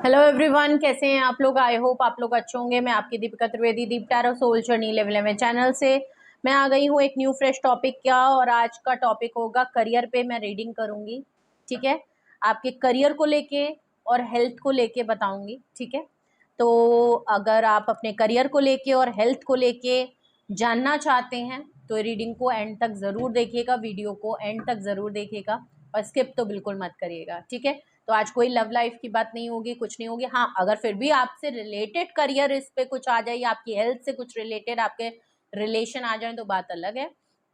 Hello everyone, कैसे हैं आप लोग। आई होप आप लोग अच्छे होंगे। मैं आपकी दीपिका त्रिवेदी, दीप टैरो सोल जर्नी लेवल में चैनल से मैं आ गई हूँ एक न्यू फ्रेश टॉपिक क्या। और आज का टॉपिक होगा करियर पे मैं रीडिंग करूँगी। ठीक है, आपके करियर को लेके और हेल्थ को लेके बताऊँगी। ठीक है, तो अगर आप अपने करियर को लेके और हेल्थ को लेके जानना चाहते हैं तो रीडिंग को एंड तक ज़रूर देखिएगा, वीडियो को एंड तक ज़रूर देखिएगा और स्किप तो बिल्कुल मत करिएगा। ठीक है, तो आज कोई लव लाइफ की बात नहीं होगी, कुछ नहीं होगी। हाँ, अगर फिर भी आपसे रिलेटेड करियर इस पे कुछ आ जाए या आपकी हेल्थ से कुछ रिलेटेड आपके रिलेशन आ जाए तो बात अलग है।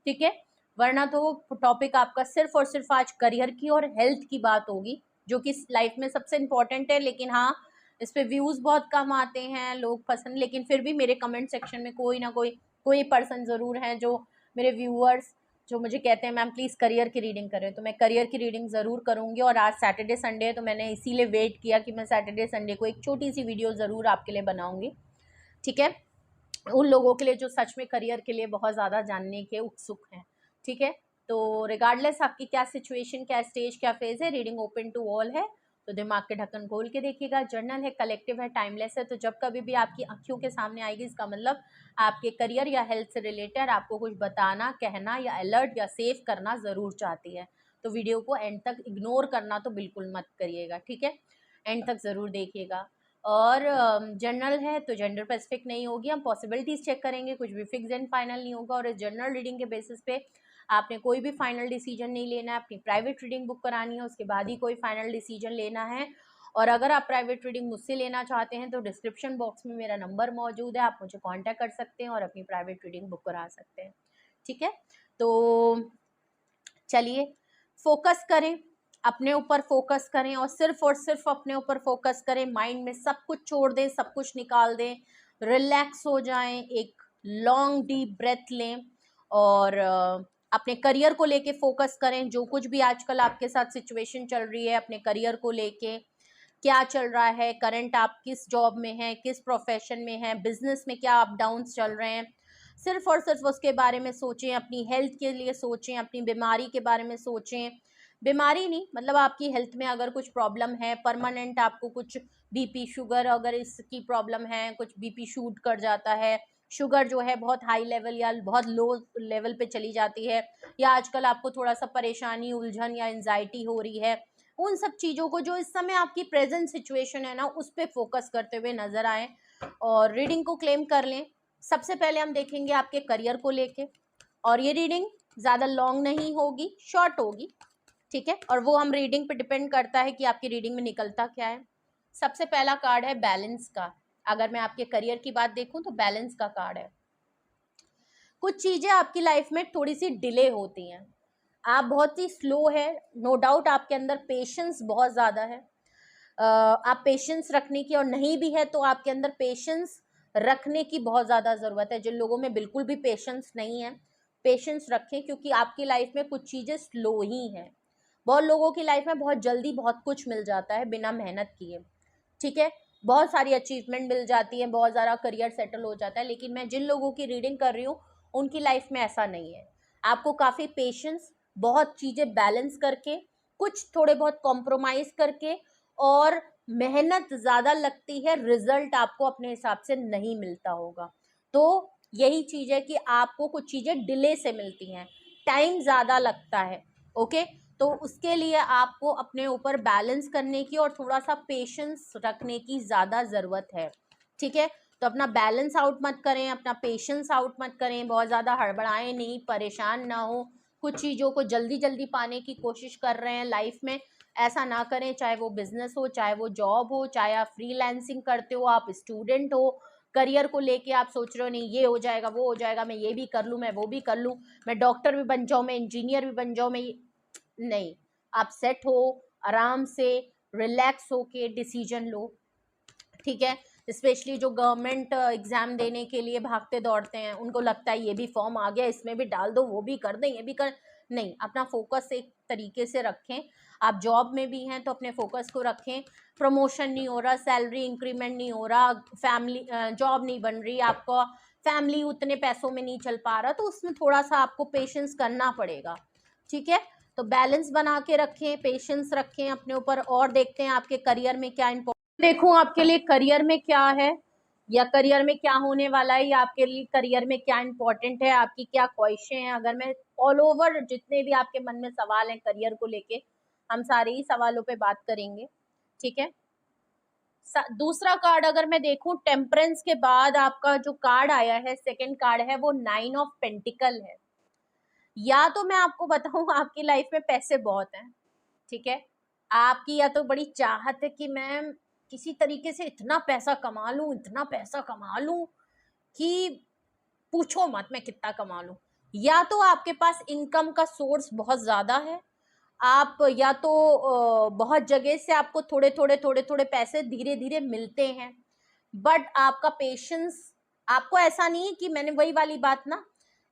ठीक है, वरना तो टॉपिक आपका सिर्फ और सिर्फ आज करियर की और हेल्थ की बात होगी, जो कि लाइफ में सबसे इम्पोर्टेंट है। लेकिन हाँ, इस पे व्यूज़ बहुत कम आते हैं, लोग पसंद, लेकिन फिर भी मेरे कमेंट सेक्शन में कोई ना कोई पर्सन ज़रूर हैं जो मेरे व्यूअर्स जो मुझे कहते हैं मैम प्लीज़ करियर की रीडिंग करें, तो मैं करियर की रीडिंग ज़रूर करूँगी। और आज सैटरडे संडे है तो मैंने इसीलिए वेट किया कि मैं सैटरडे संडे को एक छोटी सी वीडियो ज़रूर आपके लिए बनाऊँगी। ठीक है, उन लोगों के लिए जो सच में करियर के लिए बहुत ज़्यादा जानने के उत्सुक हैं। ठीक है, तो रिगार्डलेस आपकी क्या सिचुएशन, क्या स्टेज, क्या फेज़ है, रीडिंग ओपन टू ऑल है। तो दिमाग के ढक्कन खोल के देखिएगा। जर्नल है, कलेक्टिव है, टाइमलेस है। तो जब कभी भी आपकी आँखों के सामने आएगी इसका मतलब आपके करियर या हेल्थ से रिलेटेड आपको कुछ बताना, कहना या अलर्ट या सेव करना ज़रूर चाहती है। तो वीडियो को एंड तक इग्नोर करना तो बिल्कुल मत करिएगा। ठीक है, एंड तक ज़रूर देखिएगा। और जनरल है तो जेंडर स्पेसिफिक नहीं होगी, हम पॉसिबिलिटीज़ चेक करेंगे, कुछ भी फिक्स एंड फाइनल नहीं होगा। और इस जनरल रीडिंग के बेसिस पे आपने कोई भी फाइनल डिसीजन नहीं लेना है, अपनी प्राइवेट रीडिंग बुक करानी है, उसके बाद ही कोई फाइनल डिसीजन लेना है। और अगर आप प्राइवेट रीडिंग मुझसे लेना चाहते हैं तो डिस्क्रिप्शन बॉक्स में मेरा नंबर मौजूद है, आप मुझे कांटेक्ट कर सकते हैं और अपनी प्राइवेट रीडिंग बुक करा सकते हैं। ठीक है, तो चलिए फोकस करें, अपने ऊपर फोकस करें और सिर्फ अपने ऊपर फोकस करें। माइंड में सब कुछ छोड़ दें, सब कुछ निकाल दें, रिलैक्स हो जाएं, एक लॉन्ग डीप ब्रेथ लें और अपने करियर को लेके फोकस करें। जो कुछ भी आजकल आपके साथ सिचुएशन चल रही है, अपने करियर को लेके क्या चल रहा है, करंट आप किस जॉब में हैं, किस प्रोफेशन में हैं, बिजनेस में क्या अप डाउन्स चल रहे हैं, सिर्फ और सिर्फ उसके बारे में सोचें। अपनी हेल्थ के लिए सोचें, अपनी बीमारी के बारे में सोचें। बीमारी नहीं, मतलब आपकी हेल्थ में अगर कुछ प्रॉब्लम है परमानेंट, आपको कुछ बीपी शुगर अगर इसकी प्रॉब्लम है, कुछ बीपी शूट कर जाता है, शुगर जो है बहुत हाई लेवल या बहुत लो लेवल पे चली जाती है, या आजकल आपको थोड़ा सा परेशानी, उलझन या एंजाइटी हो रही है, उन सब चीज़ों को जो इस समय आपकी प्रेजेंट सिचुएशन है ना उस पर फोकस करते हुए नजर आए और रीडिंग को क्लेम कर लें। सबसे पहले हम देखेंगे आपके करियर को लेके, और ये रीडिंग ज़्यादा लॉन्ग नहीं होगी, शॉर्ट होगी। ठीक है, और वो हम रीडिंग पे डिपेंड करता है कि आपकी रीडिंग में निकलता क्या है। सबसे पहला कार्ड है बैलेंस का। अगर मैं आपके करियर की बात देखूं तो बैलेंस का कार्ड है। कुछ चीज़ें आपकी लाइफ में थोड़ी सी डिले होती हैं, आप बहुत ही स्लो है, नो डाउट आपके अंदर पेशेंस बहुत ज़्यादा है। आप पेशेंस रखने की, और नहीं भी है तो आपके अंदर पेशेंस रखने की बहुत ज़्यादा ज़रूरत है। जिन लोगों में बिल्कुल भी पेशेंस नहीं है, पेशेंस रखें, क्योंकि आपकी लाइफ में कुछ चीज़ें स्लो ही हैं। बहुत लोगों की लाइफ में बहुत जल्दी बहुत कुछ मिल जाता है बिना मेहनत किए। ठीक है, बहुत सारी अचीवमेंट मिल जाती है, बहुत ज़्यादा करियर सेटल हो जाता है, लेकिन मैं जिन लोगों की रीडिंग कर रही हूँ उनकी लाइफ में ऐसा नहीं है। आपको काफ़ी पेशेंस, बहुत चीज़ें बैलेंस करके, कुछ थोड़े बहुत कॉम्प्रोमाइज़ करके, और मेहनत ज़्यादा लगती है, रिजल्ट आपको अपने हिसाब से नहीं मिलता होगा। तो यही चीज़ है कि आपको कुछ चीज़ें डिले से मिलती हैं, टाइम ज़्यादा लगता है। ओके, तो उसके लिए आपको अपने ऊपर बैलेंस करने की और थोड़ा सा पेशेंस रखने की ज़्यादा ज़रूरत है। ठीक है, तो अपना बैलेंस आउट मत करें, अपना पेशेंस आउट मत करें, बहुत ज़्यादा हड़बड़ाएं नहीं, परेशान ना हो, कुछ चीज़ों को जल्दी जल्दी पाने की कोशिश कर रहे हैं लाइफ में, ऐसा ना करें। चाहे वो बिजनेस हो, चाहे वो जॉब हो, चाहे आप फ्रीलांसिंग करते हो, आप स्टूडेंट हो, करियर को लेके आप सोच रहे हो नहीं ये हो जाएगा वो हो जाएगा, मैं ये भी कर लूँ, मैं वो भी कर लूँ, मैं डॉक्टर भी बन जाऊँ, मैं इंजीनियर भी बन जाऊँ, मैं नहीं। आप सेट हो, आराम से रिलैक्स होके डिसीजन लो। ठीक है, स्पेशली जो गवर्नमेंट एग्जाम देने के लिए भागते दौड़ते हैं, उनको लगता है ये भी फॉर्म आ गया, इसमें भी डाल दो, वो भी कर दें, ये भी कर, नहीं, अपना फोकस एक तरीके से रखें। आप जॉब में भी हैं तो अपने फोकस को रखें। प्रमोशन नहीं हो रहा, सैलरी इंक्रीमेंट नहीं हो रहा, फैमिली जॉब नहीं बन रही, आपका फैमिली उतने पैसों में नहीं चल पा रहा, तो उसमें थोड़ा सा आपको पेशेंस करना पड़ेगा। ठीक है, तो बैलेंस बना के रखें, पेशेंस रखें अपने ऊपर, और देखते हैं आपके करियर में क्या देखूं आपके लिए करियर में क्या है, या करियर में क्या होने वाला है, या आपके लिए करियर में क्या इंपॉर्टेंट है, आपकी क्या ख्वाहिशें हैं। अगर मैं ऑल ओवर जितने भी आपके मन में सवाल हैं करियर को लेके, हम सारे ही सवालों पे बात करेंगे, ठीक है। दूसरा कार्ड अगर मैं देखूं, टेम्परेंस के बाद आपका जो कार्ड आया है, सेकंड कार्ड है, वो 9 ऑफ पेंटिकल है। या तो मैं आपको बताऊं आपकी लाइफ में पैसे बहुत हैं, ठीक है। आपकी या तो बड़ी चाहत है कि मैं किसी तरीके से इतना पैसा कमा लूं, इतना पैसा कमा लूं कि पूछो मत मैं कितना कमा लूं। या तो आपके पास इनकम का सोर्स बहुत ज्यादा है, आप या तो बहुत जगह से आपको थोड़े थोड़े थोड़े थोड़े पैसे धीरे धीरे मिलते हैं, बट आपका पेशेंस, आपको ऐसा नहीं है कि मैंने वही वाली बात ना,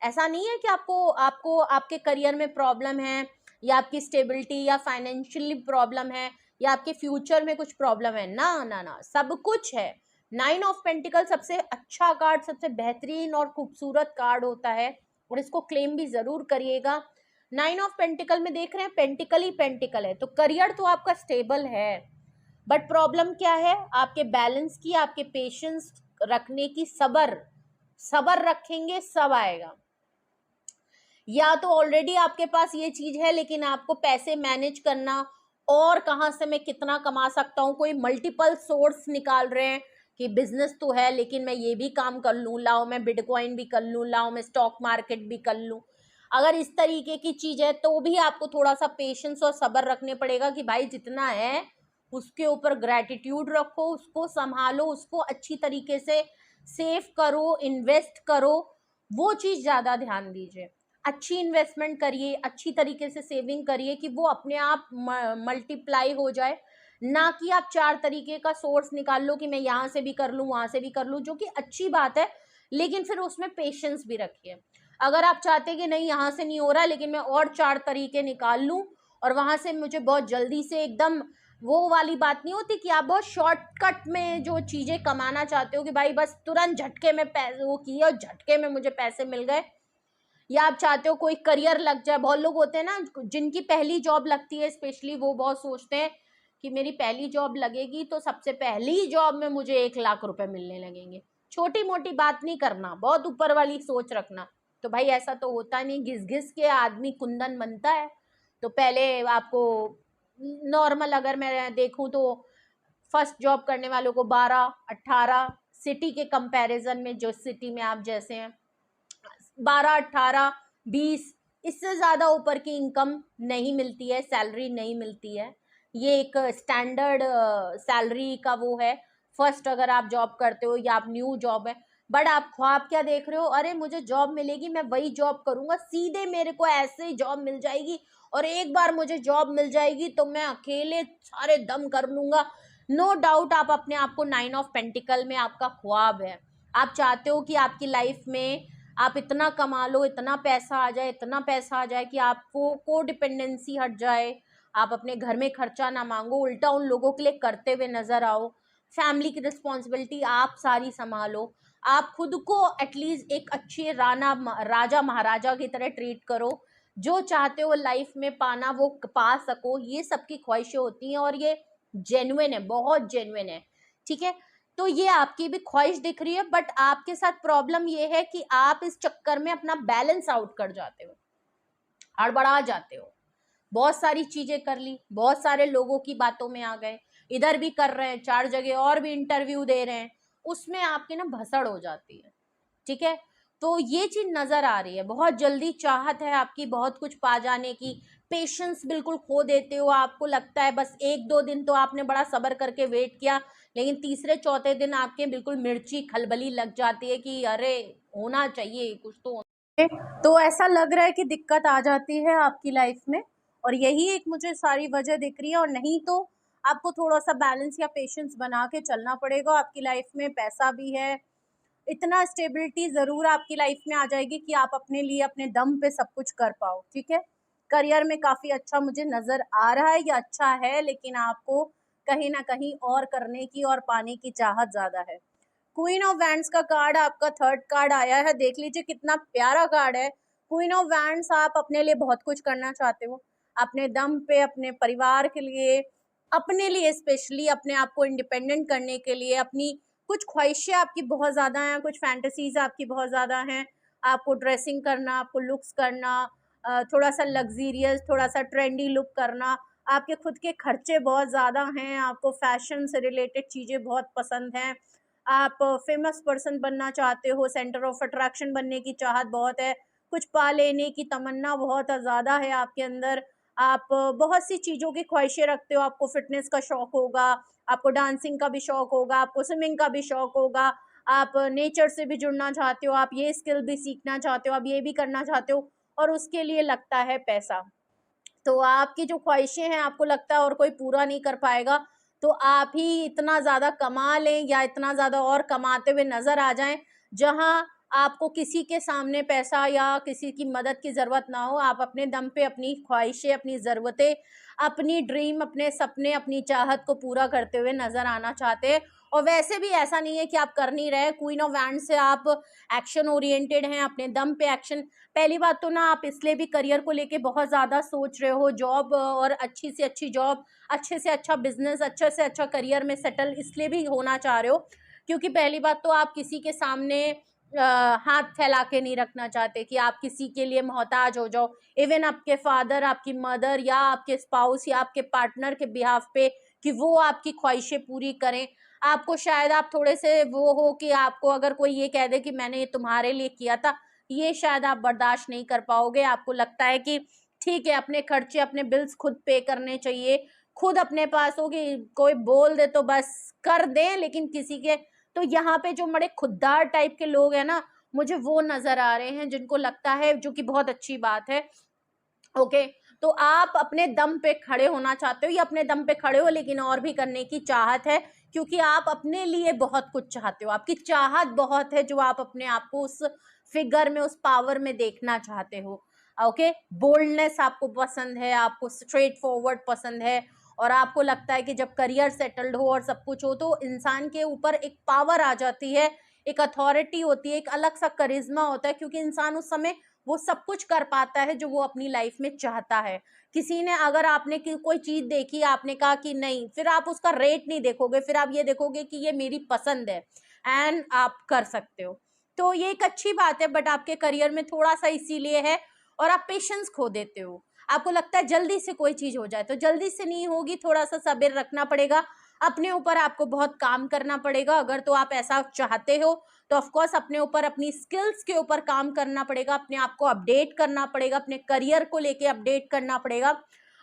ऐसा नहीं है कि आपको आपको आपके करियर में प्रॉब्लम है, या आपकी स्टेबिलिटी या फाइनेंशियली प्रॉब्लम है, या आपके फ्यूचर में कुछ प्रॉब्लम है, ना ना ना, सब कुछ है। 9 ऑफ पेंटिकल सबसे अच्छा कार्ड, सबसे बेहतरीन और खूबसूरत कार्ड होता है, और इसको क्लेम भी जरूर करिएगा। 9 ऑफ पेंटिकल में देख रहे हैं, पेंटिकल ही पेंटिकल है, तो करियर तो आपका स्टेबल है, बट प्रॉब्लम क्या है, आपके बैलेंस की, आपके पेशेंस रखने की, सबर, सबर रखेंगे सब आएगा। या तो ऑलरेडी आपके पास ये चीज है, लेकिन आपको पैसे मैनेज करना, और कहाँ से मैं कितना कमा सकता हूँ, कोई मल्टीपल सोर्स निकाल रहे हैं कि बिजनेस तो है लेकिन मैं ये भी काम कर लूँ, लाओ मैं बिटकॉइन भी कर लूँ, लाओ मैं स्टॉक मार्केट भी कर लूँ। अगर इस तरीके की चीज है तो भी आपको थोड़ा सा पेशेंस और सब्र रखने पड़ेगा कि भाई जितना है उसके ऊपर ग्रेटिट्यूड रखो, उसको संभालो, उसको अच्छी तरीके से सेव करो, इन्वेस्ट करो, वो चीज ज्यादा ध्यान दीजिए। अच्छी इन्वेस्टमेंट करिए, अच्छी तरीके से सेविंग करिए कि वो अपने आप मल्टीप्लाई हो जाए, ना कि आप 4 तरीके का सोर्स निकाल लो कि मैं यहाँ से भी कर लूँ, वहां से भी कर लूँ, जो कि अच्छी बात है, लेकिन फिर उसमें पेशेंस भी रखिए। अगर आप चाहते कि नहीं यहाँ से नहीं हो रहा लेकिन मैं और 4 तरीके निकाल लूँ, और वहां से मुझे बहुत जल्दी से एकदम, वो वाली बात नहीं होती कि आप बहुत शॉर्टकट में जो चीजें कमाना चाहते हो कि भाई बस तुरंत झटके में पैसे वो किए और झटके में मुझे पैसे मिल गए, या आप चाहते हो कोई करियर लग जाए। बहुत लोग होते हैं ना जिनकी पहली जॉब लगती है, स्पेशली वो बहुत सोचते हैं कि मेरी पहली जॉब लगेगी तो सबसे पहली जॉब में मुझे 1 लाख रुपए मिलने लगेंगे। छोटी मोटी बात नहीं करना, बहुत ऊपर वाली सोच रखना। तो भाई ऐसा तो होता नहीं, घिस घिस के आदमी कुंदन बनता है। तो पहले आपको नॉर्मल, अगर मैं देखूं तो फर्स्ट जॉब करने वालों को 12-18, सिटी के कंपैरिजन में, जो सिटी में आप जैसे हैं, 12-18-20, इससे ज्यादा ऊपर की इनकम नहीं मिलती है, सैलरी नहीं मिलती है। ये एक स्टैंडर्ड सैलरी का वो है, फर्स्ट अगर आप जॉब करते हो या आप न्यू जॉब है। बट आप ख्वाब क्या देख रहे हो, अरे मुझे जॉब मिलेगी, मैं वही जॉब करूंगा, सीधे मेरे को ऐसे ही जॉब मिल जाएगी, और एक बार मुझे जॉब मिल जाएगी तो मैं अकेले सारे दम कर लूंगा। नो डाउट आप अपने आप को 9 ऑफ पेंटिकल में आपका ख्वाब है, आप चाहते हो कि आपकी लाइफ में आप इतना कमा लो, इतना पैसा आ जाए, इतना पैसा आ जाए कि आपको को डिपेंडेंसी हट जाए, आप अपने घर में खर्चा ना मांगो, उल्टा उन लोगों के लिए करते हुए नजर आओ, फैमिली की रिस्पॉन्सिबिलिटी आप सारी संभालो, आप खुद को एटलीस्ट एक अच्छे राजा महाराजा की तरह ट्रीट करो, जो चाहते हो लाइफ में पाना वो पा सको। ये सबकी ख्वाहिशें होती हैं, और ये जेन्युइन है, बहुत जेन्युइन है, ठीक है। तो ये आपकी भी ख्वाहिश दिख रही है, बट आपके साथ प्रॉब्लम ये है कि आप इस चक्कर में अपना बैलेंस आउट कर जाते हो, हड़बड़ा जाते हो, बहुत सारी चीजें कर ली, बहुत सारे लोगों की बातों में आ गए, इधर भी कर रहे हैं, 4 जगह और भी इंटरव्यू दे रहे हैं, उसमें आपकी ना भसड़ हो जाती है, ठीक है। तो ये चीज नजर आ रही है, बहुत जल्दी चाहत है आपकी बहुत कुछ पा जाने की, पेशेंस बिल्कुल खो देते हो, आपको लगता है बस 1-2 दिन तो आपने बड़ा सब्र करके वेट किया, लेकिन तीसरे चौथे दिन आपके बिल्कुल मिर्ची खलबली लग जाती है कि अरे होना चाहिए कुछ तो ऐसा लग रहा है कि दिक्कत आ जाती है आपकी लाइफ में, और यही एक मुझे सारी वजह दिख रही है। और नहीं तो आपको थोड़ा सा बैलेंस या पेशेंस बना के चलना पड़ेगा, आपकी लाइफ में पैसा भी है, इतना स्टेबिलिटी जरूर आपकी लाइफ में आ जाएगी कि आप अपने लिए अपने दम पे सब कुछ कर पाओ, ठीक है। करियर में काफी अच्छा मुझे नजर आ रहा है, या अच्छा है, लेकिन आपको कहीं ना कहीं और करने की और पाने की चाहत ज्यादा है। क्वीन ऑफ वैंड्स का कार्ड आपका थर्ड कार्ड आया है, देख लीजिए कितना प्यारा कार्ड है। क्वीन ऑफ वैंड्स, आप अपने लिए बहुत कुछ करना चाहते हो, अपने दम पे, अपने परिवार के लिए, अपने लिए स्पेशली अपने आप को इंडिपेंडेंट करने के लिए अपनी कुछ ख्वाहिशें आपकी बहुत ज़्यादा हैं, कुछ फैंटेसीज आपकी बहुत ज़्यादा हैं। आपको ड्रेसिंग करना, आपको लुक्स करना, थोड़ा सा लग्जीरियस, थोड़ा सा ट्रेंडी लुक करना, आपके खुद के खर्चे बहुत ज़्यादा हैं, आपको फैशन से रिलेटेड चीज़ें बहुत पसंद हैं, आप फेमस पर्सन बनना चाहते हो, सेंटर ऑफ अट्रैक्शन बनने की चाहत बहुत है, कुछ पा लेने की तमन्ना बहुत ज़्यादा है आपके अंदर, आप बहुत सी चीज़ों की ख्वाहिशें रखते हो, आपको फ़िटनेस का शौक होगा, आपको डांसिंग का भी शौक होगा, आपको स्विमिंग का भी शौक होगा, आप नेचर से भी जुड़ना चाहते हो, आप ये स्किल भी सीखना चाहते हो, आप ये भी करना चाहते हो और उसके लिए लगता है पैसा। तो आपकी जो ख्वाहिशें हैं आपको लगता है और कोई पूरा नहीं कर पाएगा, तो आप ही इतना ज़्यादा कमा लें या इतना ज़्यादा और कमाते हुए नज़र आ जाएँ, जहाँ आपको किसी के सामने पैसा या किसी की मदद की ज़रूरत ना हो। आप अपने दम पे अपनी ख्वाहिशें, अपनी ज़रूरतें, अपनी ड्रीम, अपने सपने, अपनी चाहत को पूरा करते हुए नज़र आना चाहते हैं। और वैसे भी ऐसा नहीं है कि आप कर नहीं रहे, क्वीन ऑफ वैंड्स से आप एक्शन ओरिएंटेड हैं, अपने दम पे एक्शन। पहली बात तो ना आप इसलिए भी करियर को लेके बहुत ज़्यादा सोच रहे हो, जॉब और अच्छी से अच्छी जॉब, अच्छे से अच्छा बिजनेस, अच्छे से अच्छा करियर में सेटल इसलिए भी होना चाह रहे हो क्योंकि पहली बात तो आप किसी के सामने हाथ फैला के नहीं रखना चाहते कि आप किसी के लिए मोहताज हो जाओ। इवन आपके फादर, आपकी मदर या आपके स्पाउस या आपके पार्टनर के बिहाफ पे कि वो आपकी ख्वाहिशें पूरी करें। आपको शायद आप थोड़े से वो हो कि आपको अगर कोई ये कह दे कि मैंने ये तुम्हारे लिए किया था, ये शायद आप बर्दाश्त नहीं कर पाओगे। आपको लगता है कि ठीक है, अपने खर्चे, अपने बिल्स खुद पे करने चाहिए, खुद अपने पास हो कि कोई बोल दे तो बस कर दें, लेकिन किसी के तो यहाँ पे जो बड़े खुददार टाइप के लोग हैं ना, मुझे वो नज़र आ रहे हैं जिनको लगता है, जो कि बहुत अच्छी बात है। ओके, तो आप अपने दम पे खड़े होना चाहते हो या अपने दम पे खड़े हो लेकिन और भी करने की चाहत है क्योंकि आप अपने लिए बहुत कुछ चाहते हो, आपकी चाहत बहुत है जो आप अपने आप को उस फिगर में, उस पावर में देखना चाहते हो। ओके, बोल्डनेस आपको पसंद है, आपको स्ट्रेट फॉरवर्ड पसंद है और आपको लगता है कि जब करियर सेटल्ड हो और सब कुछ हो तो इंसान के ऊपर एक पावर आ जाती है, एक अथॉरिटी होती है, एक अलग सा करिश्मा होता है क्योंकि इंसान उस समय वो सब कुछ कर पाता है जो वो अपनी लाइफ में चाहता है। किसी ने अगर आपने कोई चीज देखी, आपने कहा कि नहीं, फिर आप उसका रेट नहीं देखोगे, फिर आप ये देखोगे कि ये मेरी पसंद है एंड आप कर सकते हो। तो ये एक अच्छी बात है, बट आपके करियर में थोड़ा सा इसीलिए है और आप पेशेंस खो देते हो। आपको लगता है जल्दी से कोई चीज हो जाए, तो जल्दी से नहीं होगी, थोड़ा सा सब्र रखना पड़ेगा, अपने ऊपर आपको बहुत काम करना पड़ेगा। अगर तो आप ऐसा चाहते हो तो ऑफ कोर्स अपने ऊपर, अपनी स्किल्स के ऊपर काम करना पड़ेगा, अपने आप को अपडेट करना पड़ेगा, अपने करियर को लेके अपडेट करना पड़ेगा।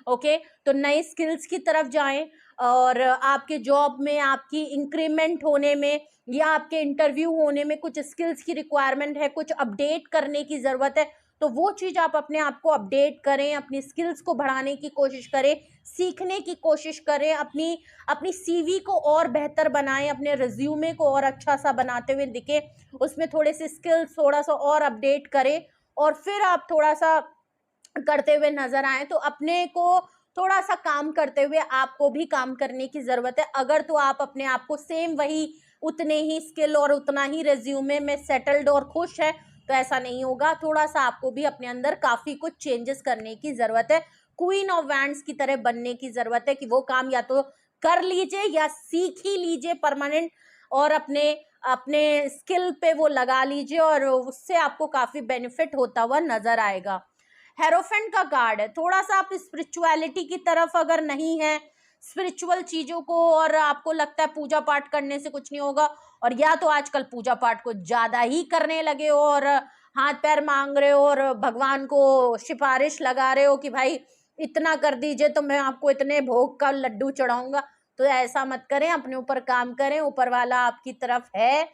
ओके, तो नए स्किल्स की तरफ जाएं और आपके जॉब में, आपकी इंक्रीमेंट होने में या आपके इंटरव्यू होने में कुछ स्किल्स की रिक्वायरमेंट है, कुछ अपडेट करने की जरूरत है, तो वो चीज आप अपने आप को अपडेट करें, अपनी स्किल्स को बढ़ाने की कोशिश करें, सीखने की कोशिश करें, अपनी अपनी सीवी को और बेहतर बनाएं, अपने रिज्यूमे को और अच्छा सा बनाते हुए दिखे, उसमें थोड़े से स्किल्स थोड़ा सा और अपडेट करें और फिर आप थोड़ा सा करते हुए नजर आए। तो अपने को थोड़ा सा काम करते हुए आपको भी काम करने की जरूरत है। अगर तो आप अपने आप को सेम वही उतने ही स्किल और उतना ही रेज्यूमे में सेटल्ड और खुश है तो ऐसा नहीं होगा, थोड़ा सा आपको भी अपने अंदर काफी कुछ चेंजेस करने की जरूरत है, क्वीन ऑफ वैंड्स की तरह बनने की जरूरत है कि वो काम या तो कर लीजिए या सीख ही लीजिए परमानेंट और अपने अपने स्किल पे वो लगा लीजिए और उससे आपको काफी बेनिफिट होता हुआ नजर आएगा। हेरोफेंट का कार्ड है, थोड़ा सा आप स्पिरिचुअलिटी की तरफ अगर नहीं है, स्पिरिचुअल चीजों को, और आपको लगता है पूजा पाठ करने से कुछ नहीं होगा, और या तो आजकल पूजा पाठ को ज्यादा ही करने लगे हो और हाथ पैर मांग रहे हो और भगवान को सिफारिश लगा रहे हो कि भाई इतना कर दीजिए तो मैं आपको इतने भोग का लड्डू चढ़ाऊंगा, तो ऐसा मत करें, अपने ऊपर काम करें, ऊपर वाला आपकी तरफ है,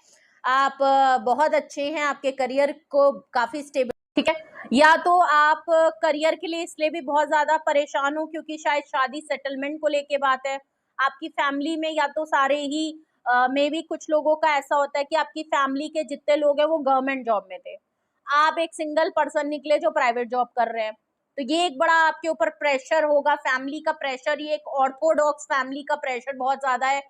आप बहुत अच्छे हैं, आपके करियर को काफी स्टेबल, ठीक है। या तो आप करियर के लिए इसलिए भी बहुत ज्यादा परेशान हो क्योंकि शायद शादी सेटलमेंट को लेके बात है, आपकी फैमिली में या तो सारे ही मे बी कुछ लोगों का ऐसा होता है कि आपकी फैमिली के जितने लोग हैं वो गवर्नमेंट जॉब में थे, आप एक सिंगल पर्सन निकले जो प्राइवेट जॉब कर रहे हैं, तो ये एक बड़ा आपके ऊपर प्रेशर होगा, फैमिली का प्रेशर, ये एक ऑर्थोडॉक्स फैमिली का प्रेशर बहुत ज्यादा है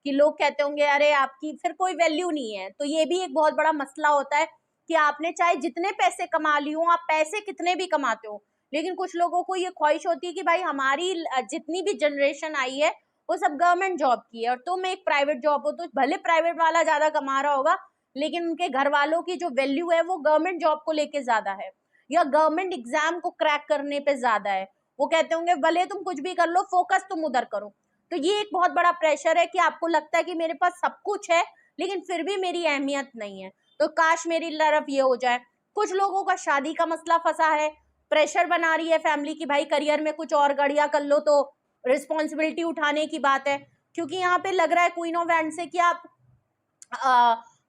कि लोग कहते होंगे अरे आपकी फिर कोई वैल्यू नहीं है, तो ये भी एक बहुत बड़ा मसला होता है कि आपने चाहे जितने पैसे कमा ली हो, आप पैसे कितने भी कमाते हो, लेकिन कुछ लोगों को ये ख्वाहिश होती है कि भाई हमारी जितनी भी जनरेशन आई है वो सब गवर्नमेंट जॉब की है, और तुम एक प्राइवेट जॉब हो, तो भले प्राइवेट वाला ज्यादा कमा रहा होगा लेकिन उनके घर वालों की जो वैल्यू है वो गवर्नमेंट जॉब को लेके ज्यादा है, या गवर्नमेंट एग्जाम को क्रैक करने पे ज्यादा है। वो कहते होंगे भले तुम कुछ भी कर लो, फोकस तुम उधर करो। तो ये एक बहुत बड़ा प्रेशर है कि आपको लगता है कि मेरे पास सब कुछ है लेकिन फिर भी मेरी अहमियत नहीं है, तो काश मेरी तरफ ये हो जाए। कुछ लोगों का शादी का मसला फंसा है, प्रेशर बना रही है फैमिली की, भाई करियर में कुछ और गड़िया कर लो, तो रिस्पॉन्सिबिलिटी उठाने की बात है। क्योंकि यहाँ पे लग रहा है क्वीन ऑफ वैंड से कि आप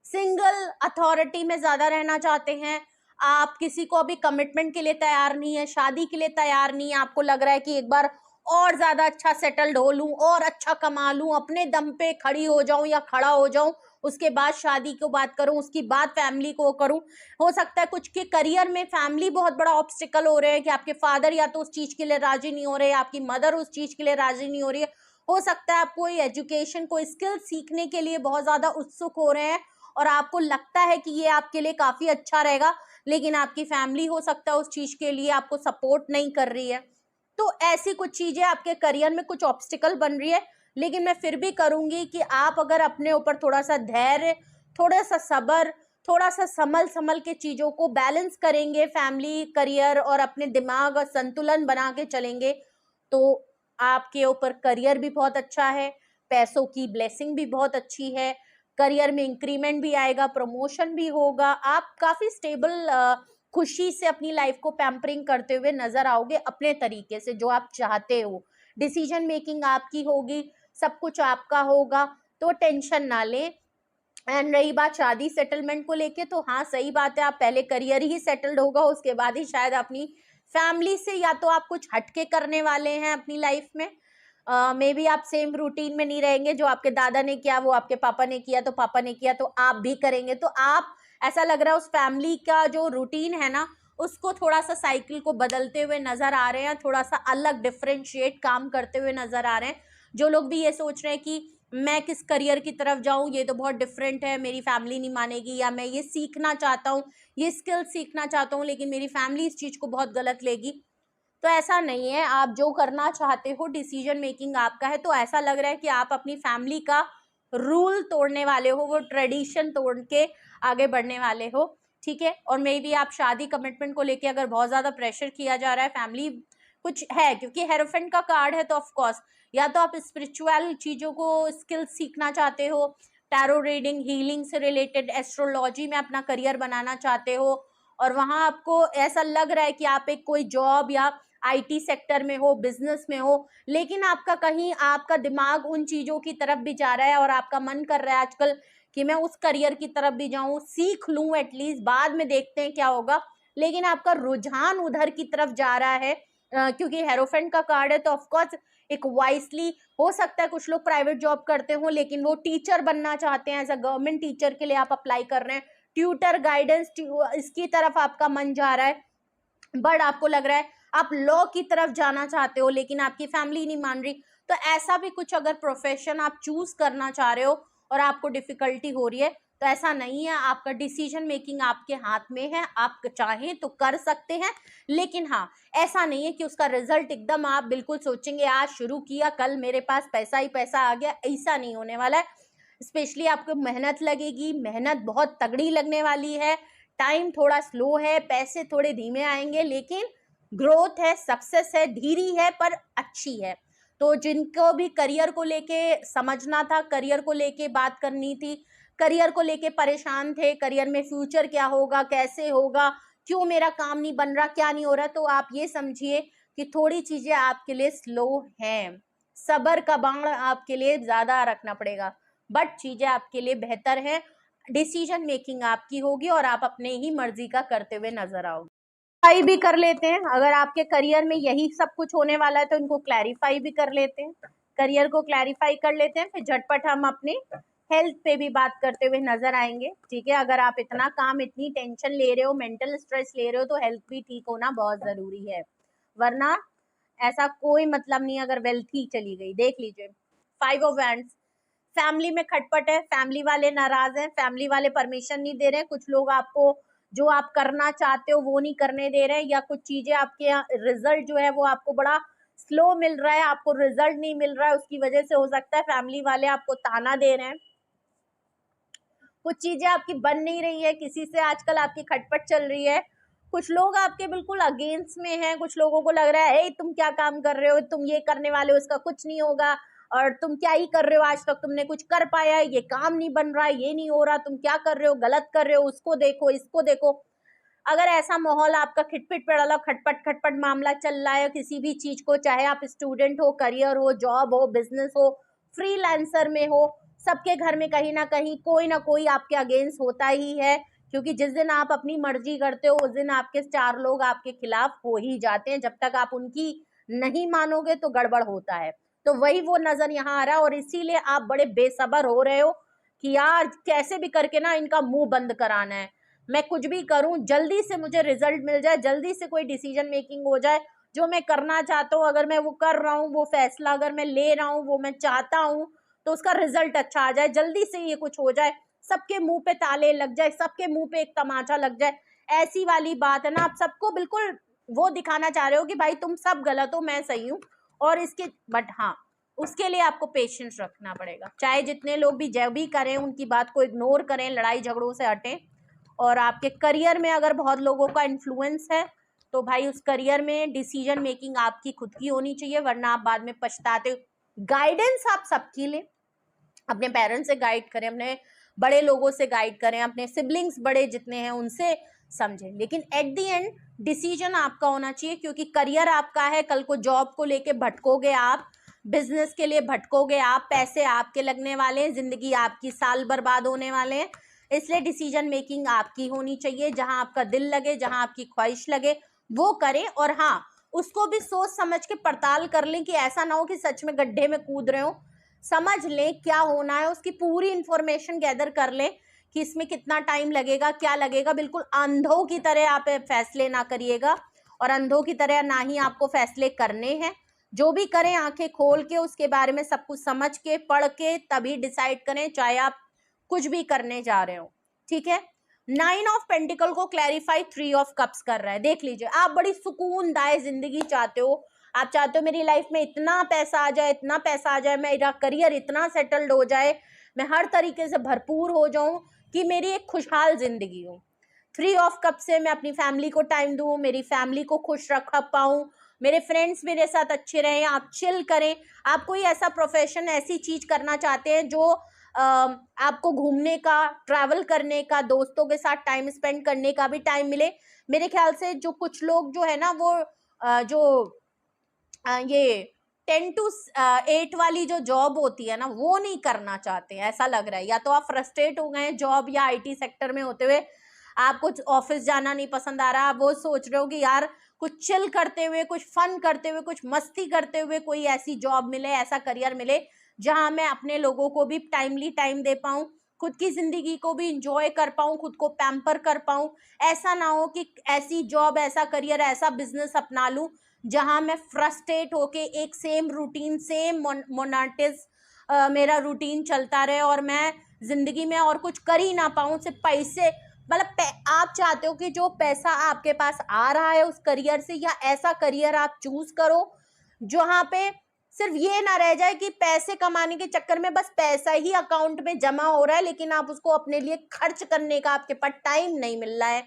सिंगल अथॉरिटी में ज्यादा रहना चाहते हैं, आप किसी को अभी कमिटमेंट के लिए तैयार नहीं है, शादी के लिए तैयार नहीं है, आपको लग रहा है कि एक बार और ज्यादा अच्छा सेटल्ड हो लूं और अच्छा कमा लूं, अपने दम पे खड़ी हो जाऊं या खड़ा हो जाऊं, उसके बाद शादी को बात करूं, उसकी बाद फैमिली को करूं। हो सकता है कुछ के करियर में फैमिली बहुत बड़ा ऑब्स्टिकल हो रहे हैं कि आपके फादर या तो उस चीज के लिए राजी नहीं हो रहे, आपकी मदर उस चीज के लिए राजी नहीं हो रही है। हो सकता है आप कोई एजुकेशन, कोई स्किल सीखने के लिए बहुत ज्यादा उत्सुक हो रहे हैं और आपको लगता है कि ये आपके लिए काफी अच्छा रहेगा, लेकिन आपकी फैमिली हो सकता है उस चीज के लिए आपको सपोर्ट नहीं कर रही है। तो ऐसी कुछ चीजें आपके करियर में कुछ ऑब्स्टिकल बन रही है। लेकिन मैं फिर भी करूंगी कि आप अगर अपने ऊपर थोड़ा सा धैर्य, थोड़ा सा सब्र, थोड़ा सा संभल के चीजों को बैलेंस करेंगे, फैमिली, करियर और अपने दिमाग और संतुलन बना के चलेंगे, तो आपके ऊपर करियर भी बहुत अच्छा है, पैसों की ब्लेसिंग भी बहुत अच्छी है, करियर में इंक्रीमेंट भी आएगा, प्रमोशन भी होगा, आप काफी स्टेबल, खुशी से अपनी लाइफ को पैम्परिंग करते हुए नजर आओगे अपने तरीके से जो आप चाहते हो। डिसीजन मेकिंग आपकी होगी, सब कुछ आपका होगा, तो टेंशन ना लें। एंड रही बात शादी सेटलमेंट को लेके, तो हाँ सही बात है, आप पहले करियर ही सेटल्ड होगा, उसके बाद ही शायद अपनी फैमिली से या तो आप कुछ हटके करने वाले हैं अपनी लाइफ में। मे बी आप सेम रूटीन में नहीं रहेंगे, जो आपके दादा ने किया वो आपके पापा ने किया, तो पापा ने किया तो आप भी करेंगे, तो आप, ऐसा लग रहा है उस फैमिली का जो रूटीन है ना, उसको थोड़ा सा साइकिल को बदलते हुए नजर आ रहे हैं, थोड़ा सा अलग डिफरेंशिएट काम करते हुए नजर आ रहे हैं। जो लोग भी ये सोच रहे हैं कि मैं किस करियर की तरफ जाऊं, ये तो बहुत डिफरेंट है, मेरी फैमिली नहीं मानेगी, या मैं ये सीखना चाहता हूँ, ये स्किल सीखना चाहता हूँ लेकिन मेरी फैमिली इस चीज को बहुत गलत लेगी, तो ऐसा नहीं है। आप जो करना चाहते हो, डिसीजन मेकिंग आपका है, तो ऐसा लग रहा है कि आप अपनी फैमिली का रूल तोड़ने वाले हो, वो ट्रेडिशन तोड़ के आगे बढ़ने वाले हो, ठीक है। और मे बी आप शादी कमिटमेंट को लेके अगर बहुत ज्यादा प्रेशर किया जा रहा है, फैमिली कुछ है, क्योंकि हेरोफेंट का कार्ड है, तो ऑफ कोर्स या तो आप स्पिरिचुअल चीजों को, स्किल सीखना चाहते हो, टैरो रीडिंग, हीलिंग से रिलेटेड, एस्ट्रोलॉजी में अपना करियर बनाना चाहते हो, और वहां आपको ऐसा लग रहा है कि आप एक कोई जॉब या आईटी सेक्टर में हो, बिजनेस में हो, लेकिन आपका कहीं आपका दिमाग उन चीजों की तरफ भी जा रहा है और आपका मन कर रहा है आजकल कि मैं उस करियर की तरफ भी जाऊं, सीख लूं एटलीस्ट, बाद में देखते हैं क्या होगा, लेकिन आपका रुझान उधर की तरफ जा रहा है। क्योंकि हेरोफेंट का कार्ड है, तो ऑफकोर्स एक वाइसली, हो सकता है कुछ लोग प्राइवेट जॉब करते हो लेकिन वो टीचर बनना चाहते हैं, एज अ गवर्नमेंट टीचर के लिए आप अप्लाई कर रहे हैं, ट्यूटर, गाइडेंस, इसकी तरफ आपका मन जा रहा है, बट आपको लग रहा है आप लॉ की तरफ जाना चाहते हो लेकिन आपकी फैमिली नहीं मान रही। तो ऐसा भी कुछ अगर प्रोफेशन आप चूज करना चाह रहे हो और आपको डिफिकल्टी हो रही है, तो ऐसा नहीं है, आपका डिसीजन मेकिंग आपके हाथ में है, आप चाहें तो कर सकते हैं। लेकिन हाँ, ऐसा नहीं है कि उसका रिजल्ट एकदम आप बिल्कुल सोचेंगे आज शुरू किया कल मेरे पास पैसा ही पैसा आ गया, ऐसा नहीं होने वाला है। स्पेशली आपको मेहनत लगेगी, मेहनत बहुत तगड़ी लगने वाली है, टाइम थोड़ा स्लो है, पैसे थोड़े धीमे आएंगे, लेकिन ग्रोथ है, सक्सेस है, धीरी है पर अच्छी है। तो जिनको भी करियर को लेके समझना था, करियर को लेके बात करनी थी, करियर को लेके परेशान थे, करियर में फ्यूचर क्या होगा, कैसे होगा, क्यों मेरा काम नहीं बन रहा, क्या नहीं हो रहा, तो आप ये समझिए कि थोड़ी चीजें आपके लिए स्लो हैं, सब्र का बाण आपके लिए ज्यादा रखना पड़ेगा, बट चीजें आपके लिए बेहतर है। डिसीजन मेकिंग आपकी होगी और आप अपने ही मर्जी का करते हुए नजर आओगे। क्लैरिफाई भी कर लेते हैं, अगर आपके करियर में यही सब कुछ होने वाला है तो इनको क्लैरिफाई भी कर लेते हैं, करियर को क्लैरिफाई कर लेते हैं, फिर झटपट हम अपने हेल्थ पे भी बात करते हुए नजर आएंगे, ठीक है। अगर आप इतना काम, इतनी टेंशन ले रहे हो, मेंटल स्ट्रेस ले रहे हो, तो हेल्थ भी ठीक होना बहुत जरूरी है, वरना ऐसा कोई मतलब नहीं अगर वेल्थ ही चली गई। देख लीजिए 5 ऑफ वैंड्स, फैमिली में खटपट है, फैमिली वाले नाराज हैं, फैमिली वाले परमिशन नहीं दे रहे हैं, कुछ लोग आपको जो आप करना चाहते हो वो नहीं करने दे रहे हैं, या कुछ चीजें आपके रिजल्ट जो है वो आपको बड़ा स्लो मिल रहा है, आपको रिजल्ट नहीं मिल रहा है, उसकी वजह से हो सकता है फैमिली वाले आपको ताना दे रहे हैं, कुछ चीजें आपकी बन नहीं रही है, किसी से आजकल आपकी खटपट चल रही है, कुछ लोग आपके बिल्कुल अगेंस्ट में हैं, कुछ लोगों को लग रहा है तुम क्या काम कर रहे हो, तुम ये करने वाले हो, इसका कुछ नहीं होगा, और तुम क्या ही कर रहे हो, आज तक तुमने कुछ कर पाया है, ये काम नहीं बन रहा है, ये नहीं हो रहा, तुम क्या कर रहे हो, गलत कर रहे हो, उसको देखो, इसको देखो। अगर ऐसा माहौल आपका खिटपिट पड़ा, खटपट खटपट मामला चल रहा है किसी भी चीज को, चाहे आप स्टूडेंट हो, करियर हो, जॉब हो, बिजनेस हो, फ्रीलांसर में हो, सबके घर में कहीं ना कोई आपके अगेंस्ट होता ही है, क्योंकि जिस दिन आप अपनी मर्जी करते हो उस दिन आपके 4 लोग आपके खिलाफ हो ही जाते हैं, जब तक आप उनकी नहीं मानोगे तो गड़बड़ होता है। तो वही वो नजर यहाँ आ रहा है, और इसीलिए आप बड़े बेसब्र हो रहे हो कि यार कैसे भी करके ना इनका मुंह बंद कराना है, मैं कुछ भी करूं, जल्दी से मुझे रिजल्ट मिल जाए, जल्दी से कोई डिसीजन मेकिंग हो जाए, जो मैं करना चाहता हूँ अगर मैं वो कर रहा हूँ, वो फैसला अगर मैं ले रहा हूँ, वो मैं चाहता हूँ, तो उसका रिजल्ट अच्छा आ जाए, जल्दी से ये कुछ हो जाए, सबके मुंह पे ताले लग जाए, सबके मुंह पे एक तमाचा लग जाए, ऐसी वाली बात है ना। आप सबको बिल्कुल वो दिखाना चाह रहे हो कि भाई तुम सब गलत हो, मैं सही हूँ, और इसके बट हाँ, उसके लिए आपको पेशेंस रखना पड़ेगा, चाहे जितने लोग भी जो भी करें उनकी बात को इग्नोर करें, लड़ाई झगड़ों से हटें, और आपके करियर में अगर बहुत लोगों का इन्फ्लुएंस है तो भाई उस करियर में डिसीजन मेकिंग आपकी खुद की होनी चाहिए, वरना आप बाद में पछताते हो। गाइडेंस आप सबकी लें, अपने पेरेंट्स से गाइड करें, अपने बड़े लोगों से गाइड करें, अपने सिबलिंग्स बड़े जितने हैं उनसे समझें, लेकिन एट दी एंड डिसीजन आपका होना चाहिए, क्योंकि करियर आपका है, कल को जॉब को लेके भटकोगे आप, बिजनेस के लिए भटकोगे आप, पैसे आपके लगने वाले हैं, जिंदगी आपकी, साल बर्बाद होने वाले हैं, इसलिए डिसीजन मेकिंग आपकी होनी चाहिए, जहां आपका दिल लगे, जहां आपकी ख्वाहिश लगे वो करें, और हाँ उसको भी सोच समझ के पड़ताल कर लें कि ऐसा ना हो कि सच में गड्ढे में कूद रहे हो, समझ लें क्या होना है, उसकी पूरी इंफॉर्मेशन गैदर कर लें कि इसमें कितना टाइम लगेगा, क्या लगेगा, बिल्कुल अंधों की तरह आप फैसले ना करिएगा, और अंधों की तरह ना ही आपको फैसले करने हैं, जो भी करें आंखें खोल के उसके बारे में सब कुछ समझ के पढ़ के तभी डिसाइड करें, चाहे आप कुछ भी करने जा रहे हो, ठीक है। 9 ऑफ पेंटिकल को क्लैरिफाई 3 ऑफ कप्स कर रहा है, देख लीजिए, आप बड़ी सुकूनदायक जिंदगी चाहते हो, आप चाहते हो मेरी लाइफ में इतना पैसा आ जाए, इतना पैसा आ जाए, मेरा करियर इतना सेटल्ड हो जाए, मैं हर तरीके से भरपूर हो जाऊं कि मेरी एक खुशहाल जिंदगी हो। 3 ऑफ कप से मैं अपनी फैमिली को टाइम दूं, मेरी फैमिली को खुश रख पाऊं, मेरे फ्रेंड्स मेरे साथ अच्छे रहें, आप चिल करें, आप कोई ऐसा प्रोफेशन, ऐसी चीज करना चाहते हैं जो आपको घूमने का, ट्रैवल करने का, दोस्तों के साथ टाइम स्पेंड करने का भी टाइम मिले। मेरे ख्याल से जो कुछ लोग जो है ना वो ये 10 to 8 वाली जो जॉब होती है ना वो नहीं करना चाहते हैं, ऐसा लग रहा है, या तो आप फ्रस्ट्रेट हो गए जॉब या आईटी सेक्टर में होते हुए, आप कुछ ऑफिस जाना नहीं पसंद आ रहा, आप वो सोच रहे हो कि यार कुछ चिल करते हुए, कुछ फन करते हुए, कुछ मस्ती करते हुए कोई ऐसी जॉब मिले, ऐसा करियर मिले जहां मैं अपने लोगों को भी टाइमली टाइम दे पाऊं, खुद की जिंदगी को भी इंजॉय कर पाऊं, खुद को पैम्पर कर पाऊं। ऐसा ना हो कि ऐसी जॉब, ऐसा करियर, ऐसा बिजनेस अपना लूं जहां मैं फ्रस्ट्रेट होके एक सेम रूटीन, सेम मोनाटिस मेरा रूटीन चलता रहे और मैं जिंदगी में और कुछ कर ही ना पाऊं, सिर्फ पैसे, मतलब आप चाहते हो कि जो पैसा आपके पास आ रहा है उस करियर से, या ऐसा करियर आप चूज करो जहां पे सिर्फ ये ना रह जाए कि पैसे कमाने के चक्कर में बस पैसा ही अकाउंट में जमा हो रहा है, लेकिन आप उसको अपने लिए खर्च करने का आपके पास टाइम नहीं मिल रहा है,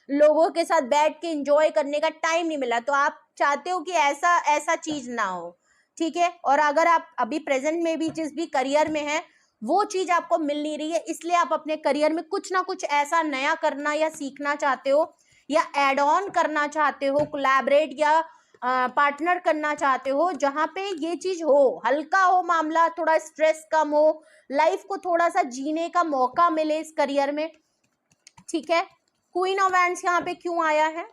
लोगों के साथ बैठ के एंजॉय करने का टाइम नहीं मिला। तो आप चाहते हो कि ऐसा ऐसा चीज ना हो, ठीक है। और अगर आप अभी प्रेजेंट में भी जिस भी करियर में है वो चीज आपको मिल नहीं रही है, इसलिए आप अपने करियर में कुछ ना कुछ ऐसा नया करना या सीखना चाहते हो, या एड ऑन करना चाहते हो, कोलैबोरेट या पार्टनर करना चाहते हो जहां पे ये चीज हो, हल्का हो मामला, थोड़ा स्ट्रेस कम हो, लाइफ को थोड़ा सा जीने का मौका मिले इस करियर में, ठीक है। क्वीन ऑफ वैंड्स यहाँ पे क्यों आया है,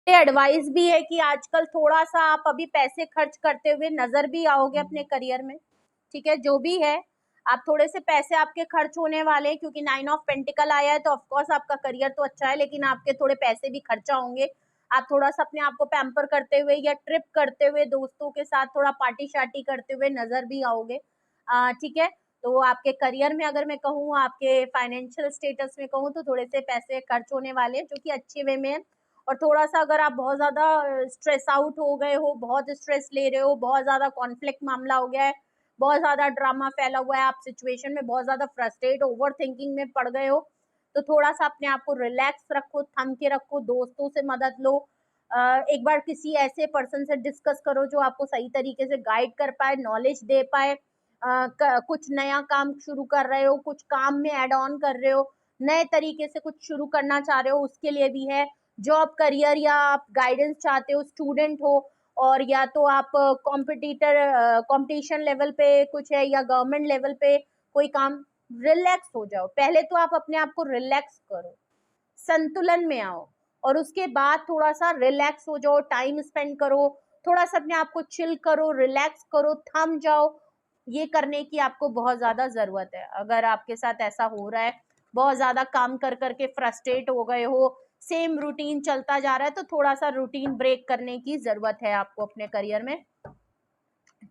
ये एडवाइस भी है कि आजकल थोड़ा सा आप अभी पैसे खर्च करते हुए नजर भी आओगे अपने करियर में, ठीक है। जो भी है आप थोड़े से पैसे आपके खर्च होने वाले हैं, क्योंकि 9 ऑफ पेंटिकल आया है, तो ऑफकोर्स आपका करियर तो अच्छा है, लेकिन आपके थोड़े पैसे भी खर्चा होंगे, आप थोड़ा सा अपने आप को पैम्पर करते हुए या ट्रिप करते हुए, दोस्तों के साथ थोड़ा पार्टी शार्टी करते हुए नजर भी आओगे, ठीक है। तो आपके करियर में अगर मैं कहूँ, आपके फाइनेंशियल स्टेटस में कहूँ, तो थोड़े से पैसे खर्च होने वाले हैं जो कि अच्छे वे में है, और थोड़ा सा अगर आप बहुत ज़्यादा स्ट्रेस आउट हो गए हो, बहुत स्ट्रेस ले रहे हो, बहुत ज़्यादा कॉन्फ्लिक्ट मामला हो गया है, बहुत ज़्यादा ड्रामा फैला हुआ है, आप सिचुएशन में बहुत ज़्यादा फ्रस्ट्रेट ओवर थिंकिंग में पड़ गए हो, तो थोड़ा सा अपने आप को रिलैक्स रखो, थम के रखो, दोस्तों से मदद लो, एक बार किसी ऐसे पर्सन से डिस्कस करो जो आपको सही तरीके से गाइड कर पाए, नॉलेज दे पाए, कुछ नया काम शुरू कर रहे हो, कुछ काम में एड ऑन कर रहे हो, नए तरीके से कुछ शुरू करना चाह रहे हो, उसके लिए भी है, जॉब करियर या आप गाइडेंस चाहते हो, स्टूडेंट हो, और या तो आप कंपटीशन लेवल पे कुछ है या गवर्नमेंट लेवल पे कोई काम, रिलैक्स हो जाओ, पहले तो आप अपने आप को रिलैक्स करो, संतुलन में आओ, और उसके बाद थोड़ा सा रिलैक्स हो जाओ, टाइम स्पेंड करो, थोड़ा सा अपने आप को चिल करो, रिलैक्स करो, थम जाओ, ये करने की आपको बहुत ज्यादा जरूरत है। अगर आपके साथ ऐसा हो रहा है, बहुत ज्यादा काम कर करके फ्रस्ट्रेट हो गए हो, सेम रूटीन चलता जा रहा है, तो थोड़ा सा रूटीन ब्रेक करने की जरूरत है आपको अपने करियर में,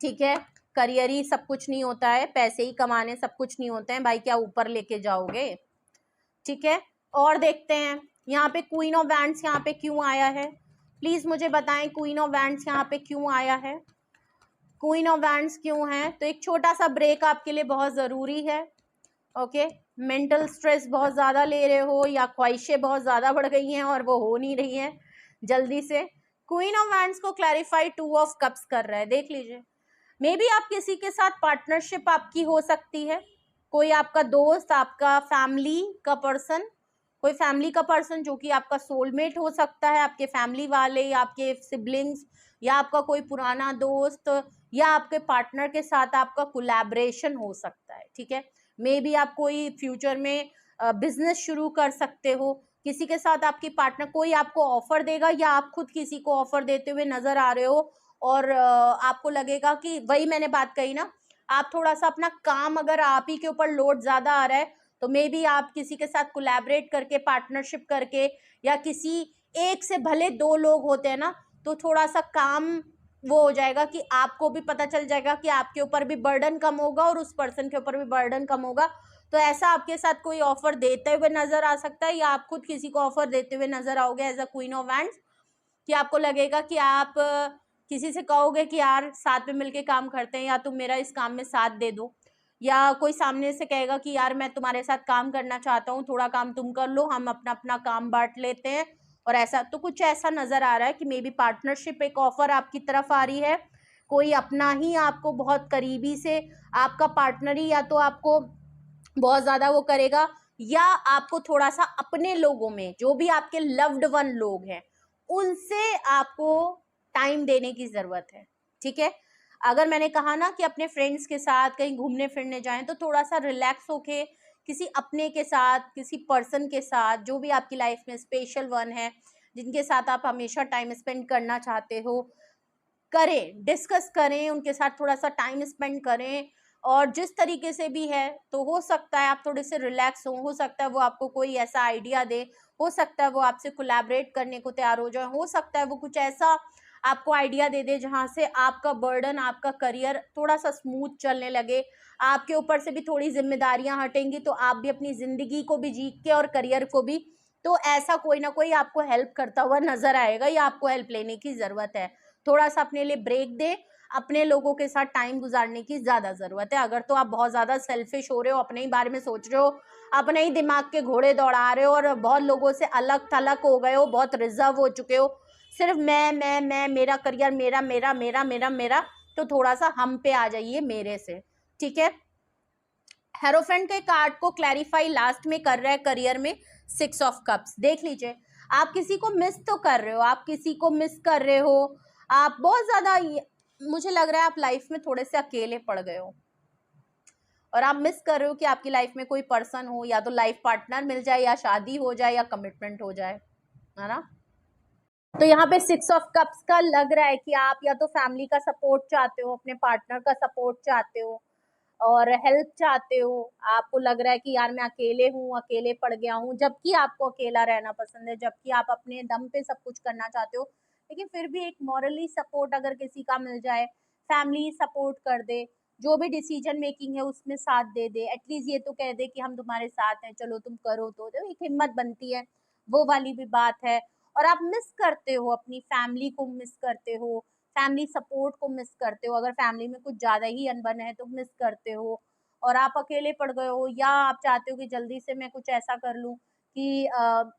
ठीक है। करियर ही सब कुछ नहीं होता है, पैसे ही कमाने सब कुछ नहीं होते हैं भाई, क्या ऊपर लेके जाओगे, ठीक है। और देखते हैं यहाँ पे क्वीन ऑफ वैंड्स यहाँ पे क्यों आया है, प्लीज मुझे बताएं क्वीन ऑफ वैंड्स यहाँ पे क्यों आया है, क्वीन ऑफ वैंड्स क्यों है, तो एक छोटा सा ब्रेक आपके लिए बहुत जरूरी है, ओके। मेंटल स्ट्रेस बहुत ज्यादा ले रहे हो या ख्वाहिशें बहुत ज्यादा बढ़ गई हैं और वो हो नहीं रही हैं जल्दी से। क्वीन ऑफ वैंड्स को क्लैरिफाई टू ऑफ कप्स कर रहा है, देख लीजिए, मे बी आप किसी के साथ पार्टनरशिप आपकी हो सकती है, कोई आपका दोस्त, आपका फैमिली का पर्सन, कोई फैमिली का पर्सन जो कि आपका सोलमेट हो सकता है, आपके फैमिली वाले या आपके सिबलिंग्स या आपका कोई पुराना दोस्त या आपके पार्टनर के साथ आपका कोलैबोरेशन हो सकता है, ठीक है। मे बी आप कोई फ्यूचर में बिजनेस शुरू कर सकते हो, किसी के साथ आपकी पार्टनर, कोई आपको ऑफर देगा या आप खुद किसी को ऑफर देते हुए नजर आ रहे हो, और आपको लगेगा कि वही मैंने बात कही ना, आप थोड़ा सा अपना काम, अगर आप ही के ऊपर लोड ज्यादा आ रहा है, तो मे बी आप किसी के साथ कोलैबोरेट करके, पार्टनरशिप करके, या किसी एक से भले दो लोग होते हैं ना, तो थोड़ा सा काम वो हो जाएगा कि आपको भी पता चल जाएगा कि आपके ऊपर भी बर्डन कम होगा और उस पर्सन के ऊपर भी बर्डन कम होगा, तो ऐसा आपके साथ कोई ऑफर देते हुए नजर आ सकता है, या आप खुद किसी को ऑफर देते हुए नजर आओगे as a queen of wands, कि आपको लगेगा कि आप किसी से कहोगे कि यार साथ में मिलके काम करते हैं, या तुम मेरा इस काम में साथ दे दो, या कोई सामने से कहेगा कि यार मैं तुम्हारे साथ काम करना चाहता हूँ, थोड़ा काम तुम कर लो, हम अपना अपना काम बांट लेते हैं, और ऐसा, तो कुछ ऐसा नजर आ रहा है कि मे बी पार्टनरशिप एक ऑफर आपकी तरफ आ रही है, कोई अपना ही आपको बहुत करीबी से, आपका पार्टनर ही या तो आपको बहुत ज्यादा वो करेगा, या आपको थोड़ा सा अपने लोगों में, जो भी आपके लव्ड वन लोग हैं, उनसे आपको टाइम देने की जरूरत है, ठीक है। अगर मैंने कहा ना कि अपने फ्रेंड्स के साथ कहीं घूमने फिरने जाएं, तो थोड़ा सा रिलैक्स होके किसी अपने के साथ, किसी पर्सन के साथ, जो भी आपकी लाइफ में स्पेशल वन है, जिनके साथ आप हमेशा टाइम स्पेंड करना चाहते हो, करें, डिस्कस करें, उनके साथ थोड़ा सा टाइम स्पेंड करें, और जिस तरीके से भी है, तो हो सकता है आप थोड़े से रिलैक्स हो सकता है वो आपको कोई ऐसा आइडिया दे, हो सकता है वो आपसे कोलैबोरेट करने को तैयार हो जाए, हो सकता है वो कुछ ऐसा आपको आइडिया दे दे जहां से आपका बर्डन, आपका करियर थोड़ा सा स्मूथ चलने लगे, आपके ऊपर से भी थोड़ी जिम्मेदारियां हटेंगी, तो आप भी अपनी जिंदगी को भी जी के और करियर को भी, तो ऐसा कोई ना कोई आपको हेल्प करता हुआ नजर आएगा, या आपको हेल्प लेने की जरूरत है, थोड़ा सा अपने लिए ब्रेक दे, अपने लोगों के साथ टाइम गुजारने की ज्यादा जरूरत है। अगर तो आप बहुत ज्यादा सेल्फिश हो रहे हो, अपने ही बारे में सोच रहे हो, अपने ही दिमाग के घोड़े दौड़ा रहे हो, और बहुत लोगों से अलग थलग हो गए हो, बहुत रिजर्व हो चुके हो, सिर्फ मैं, मेरा करियर, मेरा मेरा मेरा मेरा मेरा, तो थोड़ा सा हम पे आ जाइए मेरे से, ठीक है। हेरोफेंट के कार्ड को क्लैरिफाई लास्ट में कर रहा है करियर में, 6 ऑफ कप्स, देख लीजिए, आप किसी को मिस तो कर रहे हो, आप किसी को मिस कर रहे हो, आप बहुत ज्यादा, मुझे लग रहा है आप लाइफ में थोड़े से अकेले पड़ गए हो, और आप मिस कर रहे हो कि आपकी लाइफ में कोई पर्सन हो, या तो लाइफ पार्टनर मिल जाए, या शादी हो जाए, या कमिटमेंट हो जाए, है ना। तो यहाँ पे 6 ऑफ कप्स का लग रहा है कि आप या तो फैमिली का सपोर्ट चाहते हो, अपने पार्टनर का सपोर्ट चाहते हो, और हेल्प चाहते हो, आपको लग रहा है कि यार मैं अकेले हूँ, अकेले पड़ गया हूँ, जबकि आपको अकेला रहना पसंद है, जबकि आप अपने दम पे सब कुछ करना चाहते हो, लेकिन फिर भी एक मॉरली सपोर्ट अगर किसी का मिल जाए, फैमिली सपोर्ट कर दे, जो भी डिसीजन मेकिंग है उसमें साथ दे दे, एटलीस्ट ये तो कह दे कि हम तुम्हारे साथ हैं, चलो तुम करो, तो एक हिम्मत बनती है, वो वाली भी बात है। और आप मिस करते हो, अपनी फैमिली को मिस करते हो, फैमिली सपोर्ट को मिस करते हो, अगर फैमिली में कुछ ज़्यादा ही अनबन है तो मिस करते हो, और आप अकेले पड़ गए हो, या आप चाहते हो कि जल्दी से मैं कुछ ऐसा कर लूँ कि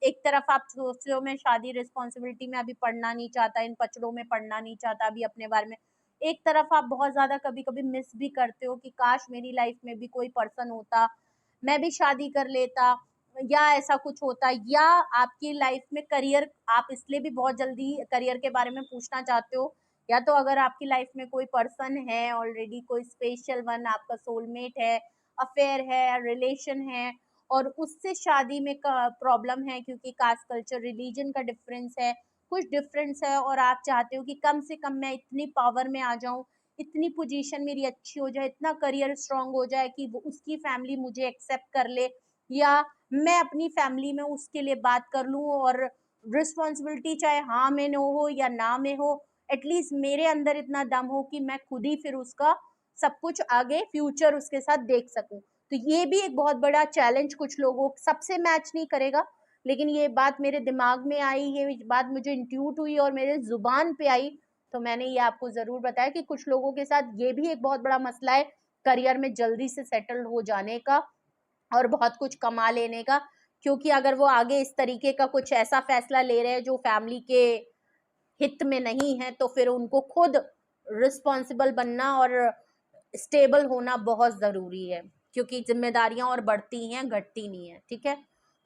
एक तरफ आप सोच रहे हो मैं शादी रिस्पॉन्सिबिलिटी में अभी पड़ना नहीं चाहता, इन पचड़ों में पड़ना नहीं चाहता अभी अपने बारे में। एक तरफ आप बहुत ज़्यादा कभी-कभी मिस भी करते हो कि काश मेरी लाइफ में भी कोई पर्सन होता, मैं भी शादी कर लेता, या ऐसा कुछ होता, या आपकी लाइफ में करियर, आप इसलिए भी बहुत जल्दी करियर के बारे में पूछना चाहते हो, या तो अगर आपकी लाइफ में कोई पर्सन है ऑलरेडी, कोई स्पेशल वन आपका सोलमेट है, अफेयर है, रिलेशन है, और उससे शादी में प्रॉब्लम है क्योंकि कास्ट कल्चर रिलीजन का डिफरेंस है, कुछ डिफरेंस है, और आप चाहते हो कि कम से कम मैं इतनी पावर में आ जाऊं, इतनी पोजीशन मेरी अच्छी हो जाए, इतना करियर स्ट्रांग हो जाए कि वो उसकी फैमिली मुझे एक्सेप्ट कर ले, या मैं अपनी फैमिली में उसके लिए बात कर लूं, और रिस्पॉन्सिबिलिटी चाहे हाँ में न हो या ना में हो, एटलीस्ट मेरे अंदर इतना दम हो कि मैं खुद ही फिर उसका सब कुछ आगे फ्यूचर उसके साथ देख सकूं। तो ये भी एक बहुत बड़ा चैलेंज कुछ लोगों सबसे मैच नहीं करेगा, लेकिन ये बात मेरे दिमाग में आई, ये बात मुझे इंट्यूट हुई और मेरे जुबान पे आई, तो मैंने ये आपको जरूर बताया कि कुछ लोगों के साथ ये भी एक बहुत बड़ा मसला है करियर में जल्दी से सेटल हो जाने का और बहुत कुछ कमा लेने का, क्योंकि अगर वो आगे इस तरीके का कुछ ऐसा फैसला ले रहे हैं जो फैमिली के हित में नहीं है, तो फिर उनको खुद रिस्पॉन्सिबल बनना और स्टेबल होना बहुत जरूरी है, क्योंकि जिम्मेदारियां और बढ़ती हैं, घटती नहीं है। ठीक है,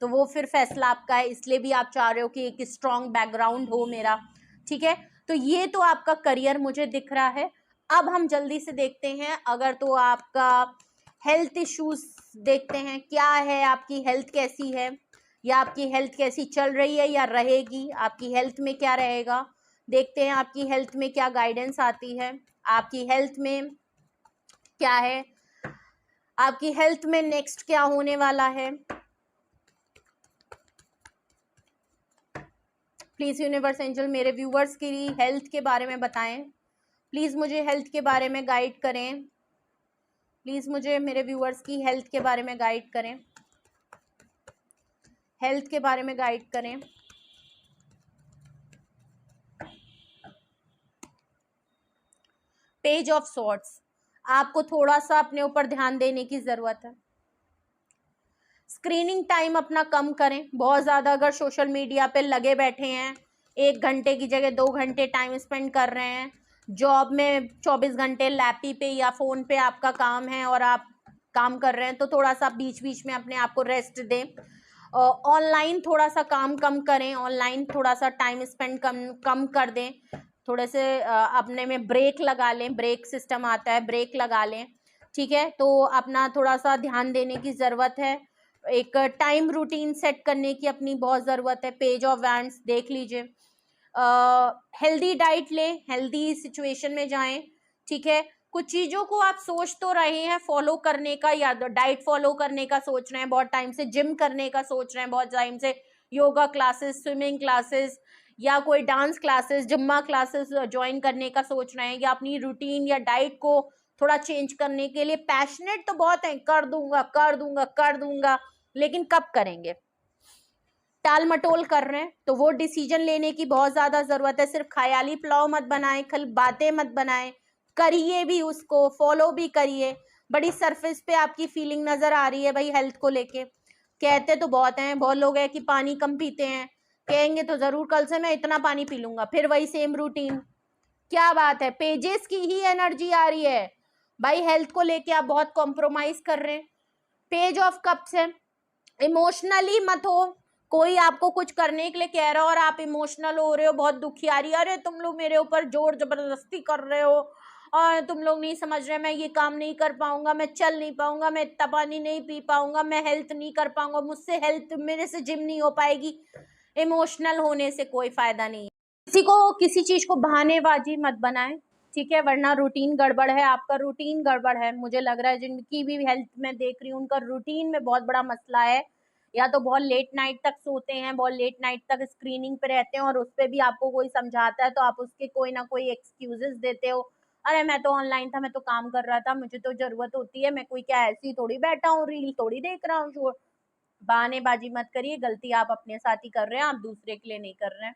तो वो फिर फैसला आपका है, इसलिए भी आप चाह रहे हो कि एक स्ट्रॉन्ग बैकग्राउंड हो मेरा। ठीक है, तो ये तो आपका करियर मुझे दिख रहा है। अब हम जल्दी से देखते हैं, अगर तो आपका हेल्थ इश्यूज देखते हैं, क्या है आपकी हेल्थ कैसी है, या आपकी हेल्थ कैसी चल रही है या रहेगी, आपकी हेल्थ में क्या रहेगा। देखते हैं आपकी हेल्थ में क्या गाइडेंस आती है, आपकी हेल्थ में क्या है, आपकी हेल्थ में नेक्स्ट क्या होने वाला है। प्लीज यूनिवर्स एंजल मेरे व्यूवर्स की हेल्थ के बारे में बताएं, प्लीज मुझे हेल्थ के बारे में गाइड करें, प्लीज मुझे मेरे व्यूवर्स की हेल्थ के बारे में गाइड करें, हेल्थ के बारे में गाइड करें। पेज ऑफ सॉर्ट्स, आपको थोड़ा सा अपने ऊपर ध्यान देने की जरूरत है। स्क्रीनिंग टाइम अपना कम करें, बहुत ज्यादा अगर सोशल मीडिया पे लगे बैठे हैं, 1 घंटे की जगह 2 घंटे टाइम स्पेंड कर रहे हैं, जॉब में 24 घंटे लैपटॉप पे या फोन पे आपका काम है और आप काम कर रहे हैं, तो थोड़ा सा बीच बीच में अपने आप को रेस्ट दें। ऑनलाइन थोड़ा सा काम कम करें, ऑनलाइन थोड़ा सा टाइम स्पेंड कम कर दें, थोड़े से अपने में ब्रेक लगा लें, ब्रेक सिस्टम आता है, ब्रेक लगा लें। ठीक है, तो अपना थोड़ा सा ध्यान देने की ज़रूरत है, एक टाइम रूटीन सेट करने की अपनी बहुत ज़रूरत है। पेज ऑफ वैंड्स देख लीजिए, हेल्दी डाइट लें, हेल्दी सिचुएशन में जाएं। ठीक है, कुछ चीज़ों को आप सोच तो रहे हैं फॉलो करने का, या डाइट फॉलो करने का सोच रहे हैं बहुत टाइम से, जिम करने का सोच रहे हैं बहुत टाइम से, योगा क्लासेस, स्विमिंग क्लासेस, या कोई डांस क्लासेस, जिम्मा क्लासेस ज्वाइन करने का सोच रहे हैं, या अपनी रूटीन या डाइट को थोड़ा चेंज करने के लिए पैशनेट तो बहुत है, कर दूंगा कर दूंगा कर दूंगा, लेकिन कब करेंगे, टाल मटोल कर रहे हैं, तो वो डिसीजन लेने की बहुत ज्यादा जरूरत है। सिर्फ ख्याली पुलाव मत बनाएं, खाली बातें मत बनाएं, करिए भी, उसको फॉलो भी करिए। बड़ी सरफेस पे आपकी फीलिंग नजर आ रही है भाई हेल्थ को लेके, कहते तो बहुत हैं, बहुत लोग हैं कि पानी कम पीते हैं, कहेंगे तो जरूर कल से मैं इतना पानी पी लूंगा, फिर वही सेम रूटीन। क्या बात है, पेजेस की ही एनर्जी आ रही है भाई, हेल्थ को लेके आप बहुत कॉम्प्रोमाइज कर रहे हैं। पेज ऑफ कप्स है, इमोशनली मत हो, कोई आपको कुछ करने के लिए कह रहा हो और आप इमोशनल हो रहे हो, बहुत दुखी आ रही है, अरे तुम लोग मेरे ऊपर जोर जबरदस्ती कर रहे हो और तुम लोग नहीं समझ रहे, मैं ये काम नहीं कर पाऊंगा, मैं चल नहीं पाऊंगा, मैं इतना पानी नहीं पी पाऊंगा, मैं हेल्थ नहीं कर पाऊंगा, मुझसे हेल्थ, मेरे से जिम नहीं हो पाएगी। इमोशनल होने से कोई फायदा नहीं है, किसी को किसी चीज को बहानेबाजी मत बनाए। ठीक है, वरना रूटीन गड़बड़ है, आपका रूटीन गड़बड़ है, मुझे लग रहा है जिनकी भी हेल्थ में देख रही हूँ उनका रूटीन में बहुत बड़ा मसला है, या तो बहुत लेट नाइट तक सोते हैं, बहुत लेट नाइट तक स्क्रीनिंग पे रहते हैं, और उस पर भी आपको कोई समझाता है तो आप उसके कोई ना कोई एक्सक्यूजेस देते हो, अरे मैं तो ऑनलाइन था, मैं तो काम कर रहा था, मुझे तो जरूरत होती है, मैं कोई क्या ऐसी थोड़ी बैठा हूँ, रील थोड़ी देख रहा हूँ। बहानेबाजी मत करिए, गलती आप अपने साथ ही कर रहे हैं, आप दूसरे के लिए नहीं कर रहे हैं।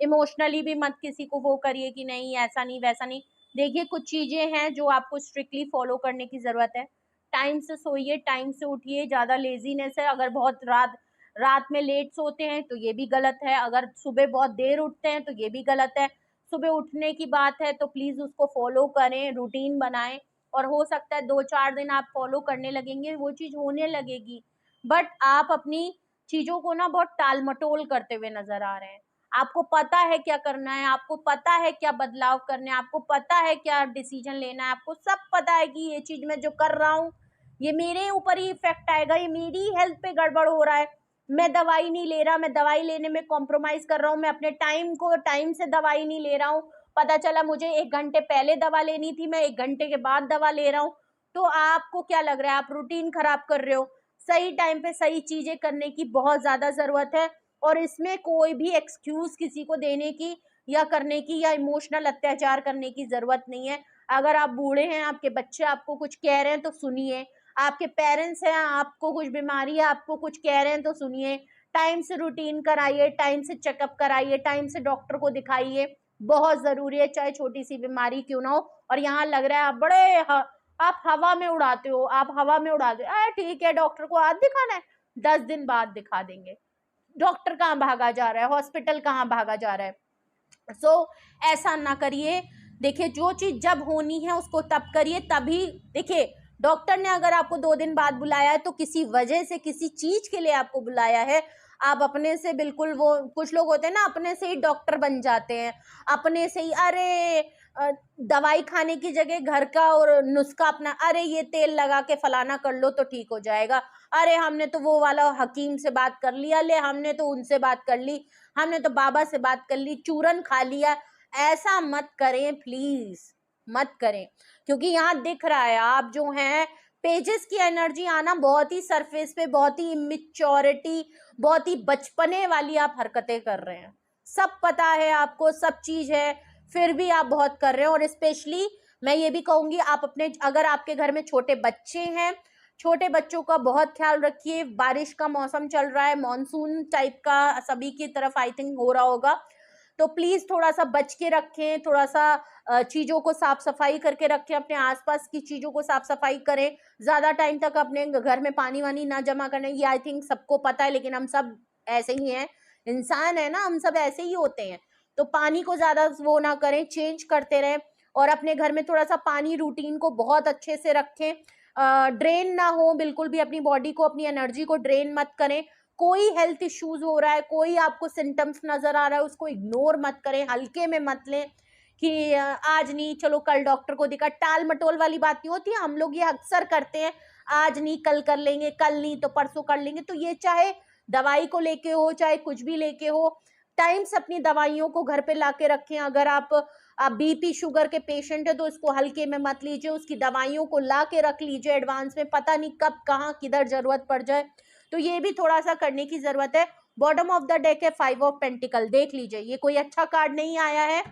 इमोशनली भी मत किसी को वो करिए कि नहीं ऐसा नहीं वैसा नहीं। देखिए कुछ चीजें हैं जो आपको स्ट्रिक्टली फॉलो करने की जरूरत है। टाइम से सोइए, टाइम से उठिए, ज्यादा लेजीनेस है, अगर बहुत रात रात में लेट सोते हैं तो ये भी गलत है, अगर सुबह बहुत देर उठते हैं तो ये भी गलत है। सुबह उठने की बात है तो प्लीज उसको फॉलो करें, रूटीन बनाएं, और हो सकता है 2-4 दिन आप फॉलो करने लगेंगे, वो चीज होने लगेगी। बट आप अपनी चीजों को ना बहुत टाल मटोल करते हुए नजर आ रहे हैं। आपको पता है क्या करना है, आपको पता है क्या बदलाव करने हैं, आपको पता है क्या डिसीजन लेना है, आपको सब पता है कि ये चीज मैं जो कर रहा हूँ ये मेरे ऊपर ही इफेक्ट आएगा, ये मेरी हेल्थ पे गड़बड़ हो रहा है। मैं दवाई नहीं ले रहा, मैं दवाई लेने में कॉम्प्रोमाइज कर रहा हूँ, मैं अपने टाइम से दवाई नहीं ले रहा हूँ। पता चला मुझे 1 घंटे पहले दवा लेनी थी, मैं 1 घंटे के बाद दवा ले रहा हूँ। तो आपको क्या लग रहा है, आप रूटीन खराब कर रहे हो। सही टाइम पे सही चीजें करने की बहुत ज्यादा जरूरत है, और इसमें कोई भी एक्सक्यूज किसी को देने की या करने की या इमोशनल अत्याचार करने की जरूरत नहीं है। अगर आप बूढ़े हैं, आपके बच्चे आपको कुछ कह रहे हैं तो सुनिए, आपके पेरेंट्स हैं, आपको कुछ बीमारी है, आपको कुछ कह रहे हैं तो सुनिए। टाइम से रूटीन कराइए, टाइम से चेकअप कराइए, टाइम से डॉक्टर को दिखाइए, बहुत जरूरी है, चाहे छोटी सी बीमारी क्यों ना हो। और यहाँ लग रहा है आप आप हवा में उड़ाते हो, आप हवा में उड़ाते हो, ठीक है डॉक्टर को आज दिखाना है, 10 दिन बाद दिखा देंगे। डॉक्टर कहाँ भागा जा रहा है, हॉस्पिटल कहाँ भागा जा रहा है। ऐसा ना करिए। देखिए जो चीज जब होनी है उसको तब करिए, तभी देखिए डॉक्टर ने अगर आपको 2 दिन बाद बुलाया है तो किसी वजह से, किसी चीज के लिए आपको बुलाया है। आप अपने से बिल्कुल, वो कुछ लोग होते हैं ना अपने से ही डॉक्टर बन जाते हैं, अपने से ही अरे दवाई खाने की जगह घर का और नुस्खा अपना, अरे ये तेल लगा के फलाना कर लो तो ठीक हो जाएगा, अरे हमने तो वो वाला हकीम से बात कर लिया, ले हमने तो उनसे बात कर ली, हमने तो बाबा से बात कर ली, चूरन खा लिया। ऐसा मत करें प्लीज, मत करें, क्योंकि यहाँ दिख रहा है आप जो हैं पेजेस की एनर्जी आना बहुत ही सरफेस पे, बहुत ही इमेच्योरिटी, बहुत ही बचपने वाली आप हरकतें कर रहे हैं। सब पता है आपको, सब चीज है, फिर भी आप बहुत कर रहे हैं। और स्पेशली मैं ये भी कहूंगी, आप अपने, अगर आपके घर में छोटे बच्चे हैं, छोटे बच्चों का बहुत ख्याल रखिए। बारिश का मौसम चल रहा है, मॉनसून टाइप का सभी की तरफ आई थिंक हो रहा होगा, तो प्लीज थोड़ा सा बच के रखें, थोड़ा सा चीजों को साफ सफाई करके रखें, अपने आसपास की चीजों को साफ सफाई करें। ज्यादा टाइम तक अपने घर में पानी वानी ना जमा करने, ये आई थिंक सबको पता है, लेकिन हम सब ऐसे ही हैं, इंसान है ना, हम सब ऐसे ही होते हैं। तो पानी को ज्यादा वो ना करें, चेंज करते रहें, और अपने घर में थोड़ा सा पानी रूटीन को बहुत अच्छे से रखें। ड्रेन ना हो बिल्कुल भी अपनी बॉडी को, अपनी एनर्जी को ड्रेन मत करें। कोई हेल्थ इश्यूज हो रहा है, कोई आपको सिम्टम्स नजर आ रहा है, उसको इग्नोर मत करें, हल्के में मत लें कि आज नहीं चलो कल डॉक्टर को दिखा। टाल मटोल वाली बात नहीं होती, हम लोग ये अक्सर करते हैं, आज नहीं कल कर लेंगे, कल नहीं तो परसों कर लेंगे। तो ये चाहे दवाई को लेके हो, चाहे कुछ भी लेके हो, टाइम से अपनी दवाइयों को घर पे लाके रखें। अगर आप बीपी शुगर के पेशेंट है तो उसको हल्के में मत लीजिए, उसकी दवाइयों को ला के रख लीजिए एडवांस में, पता नहीं कब कहाँ किधर जरूरत पड़ जाए। तो ये भी थोड़ा सा करने की जरूरत है। बॉटम ऑफ द डेक है 5 ऑफ पेंटिकल, देख लीजिए, ये कोई अच्छा कार्ड नहीं आया है।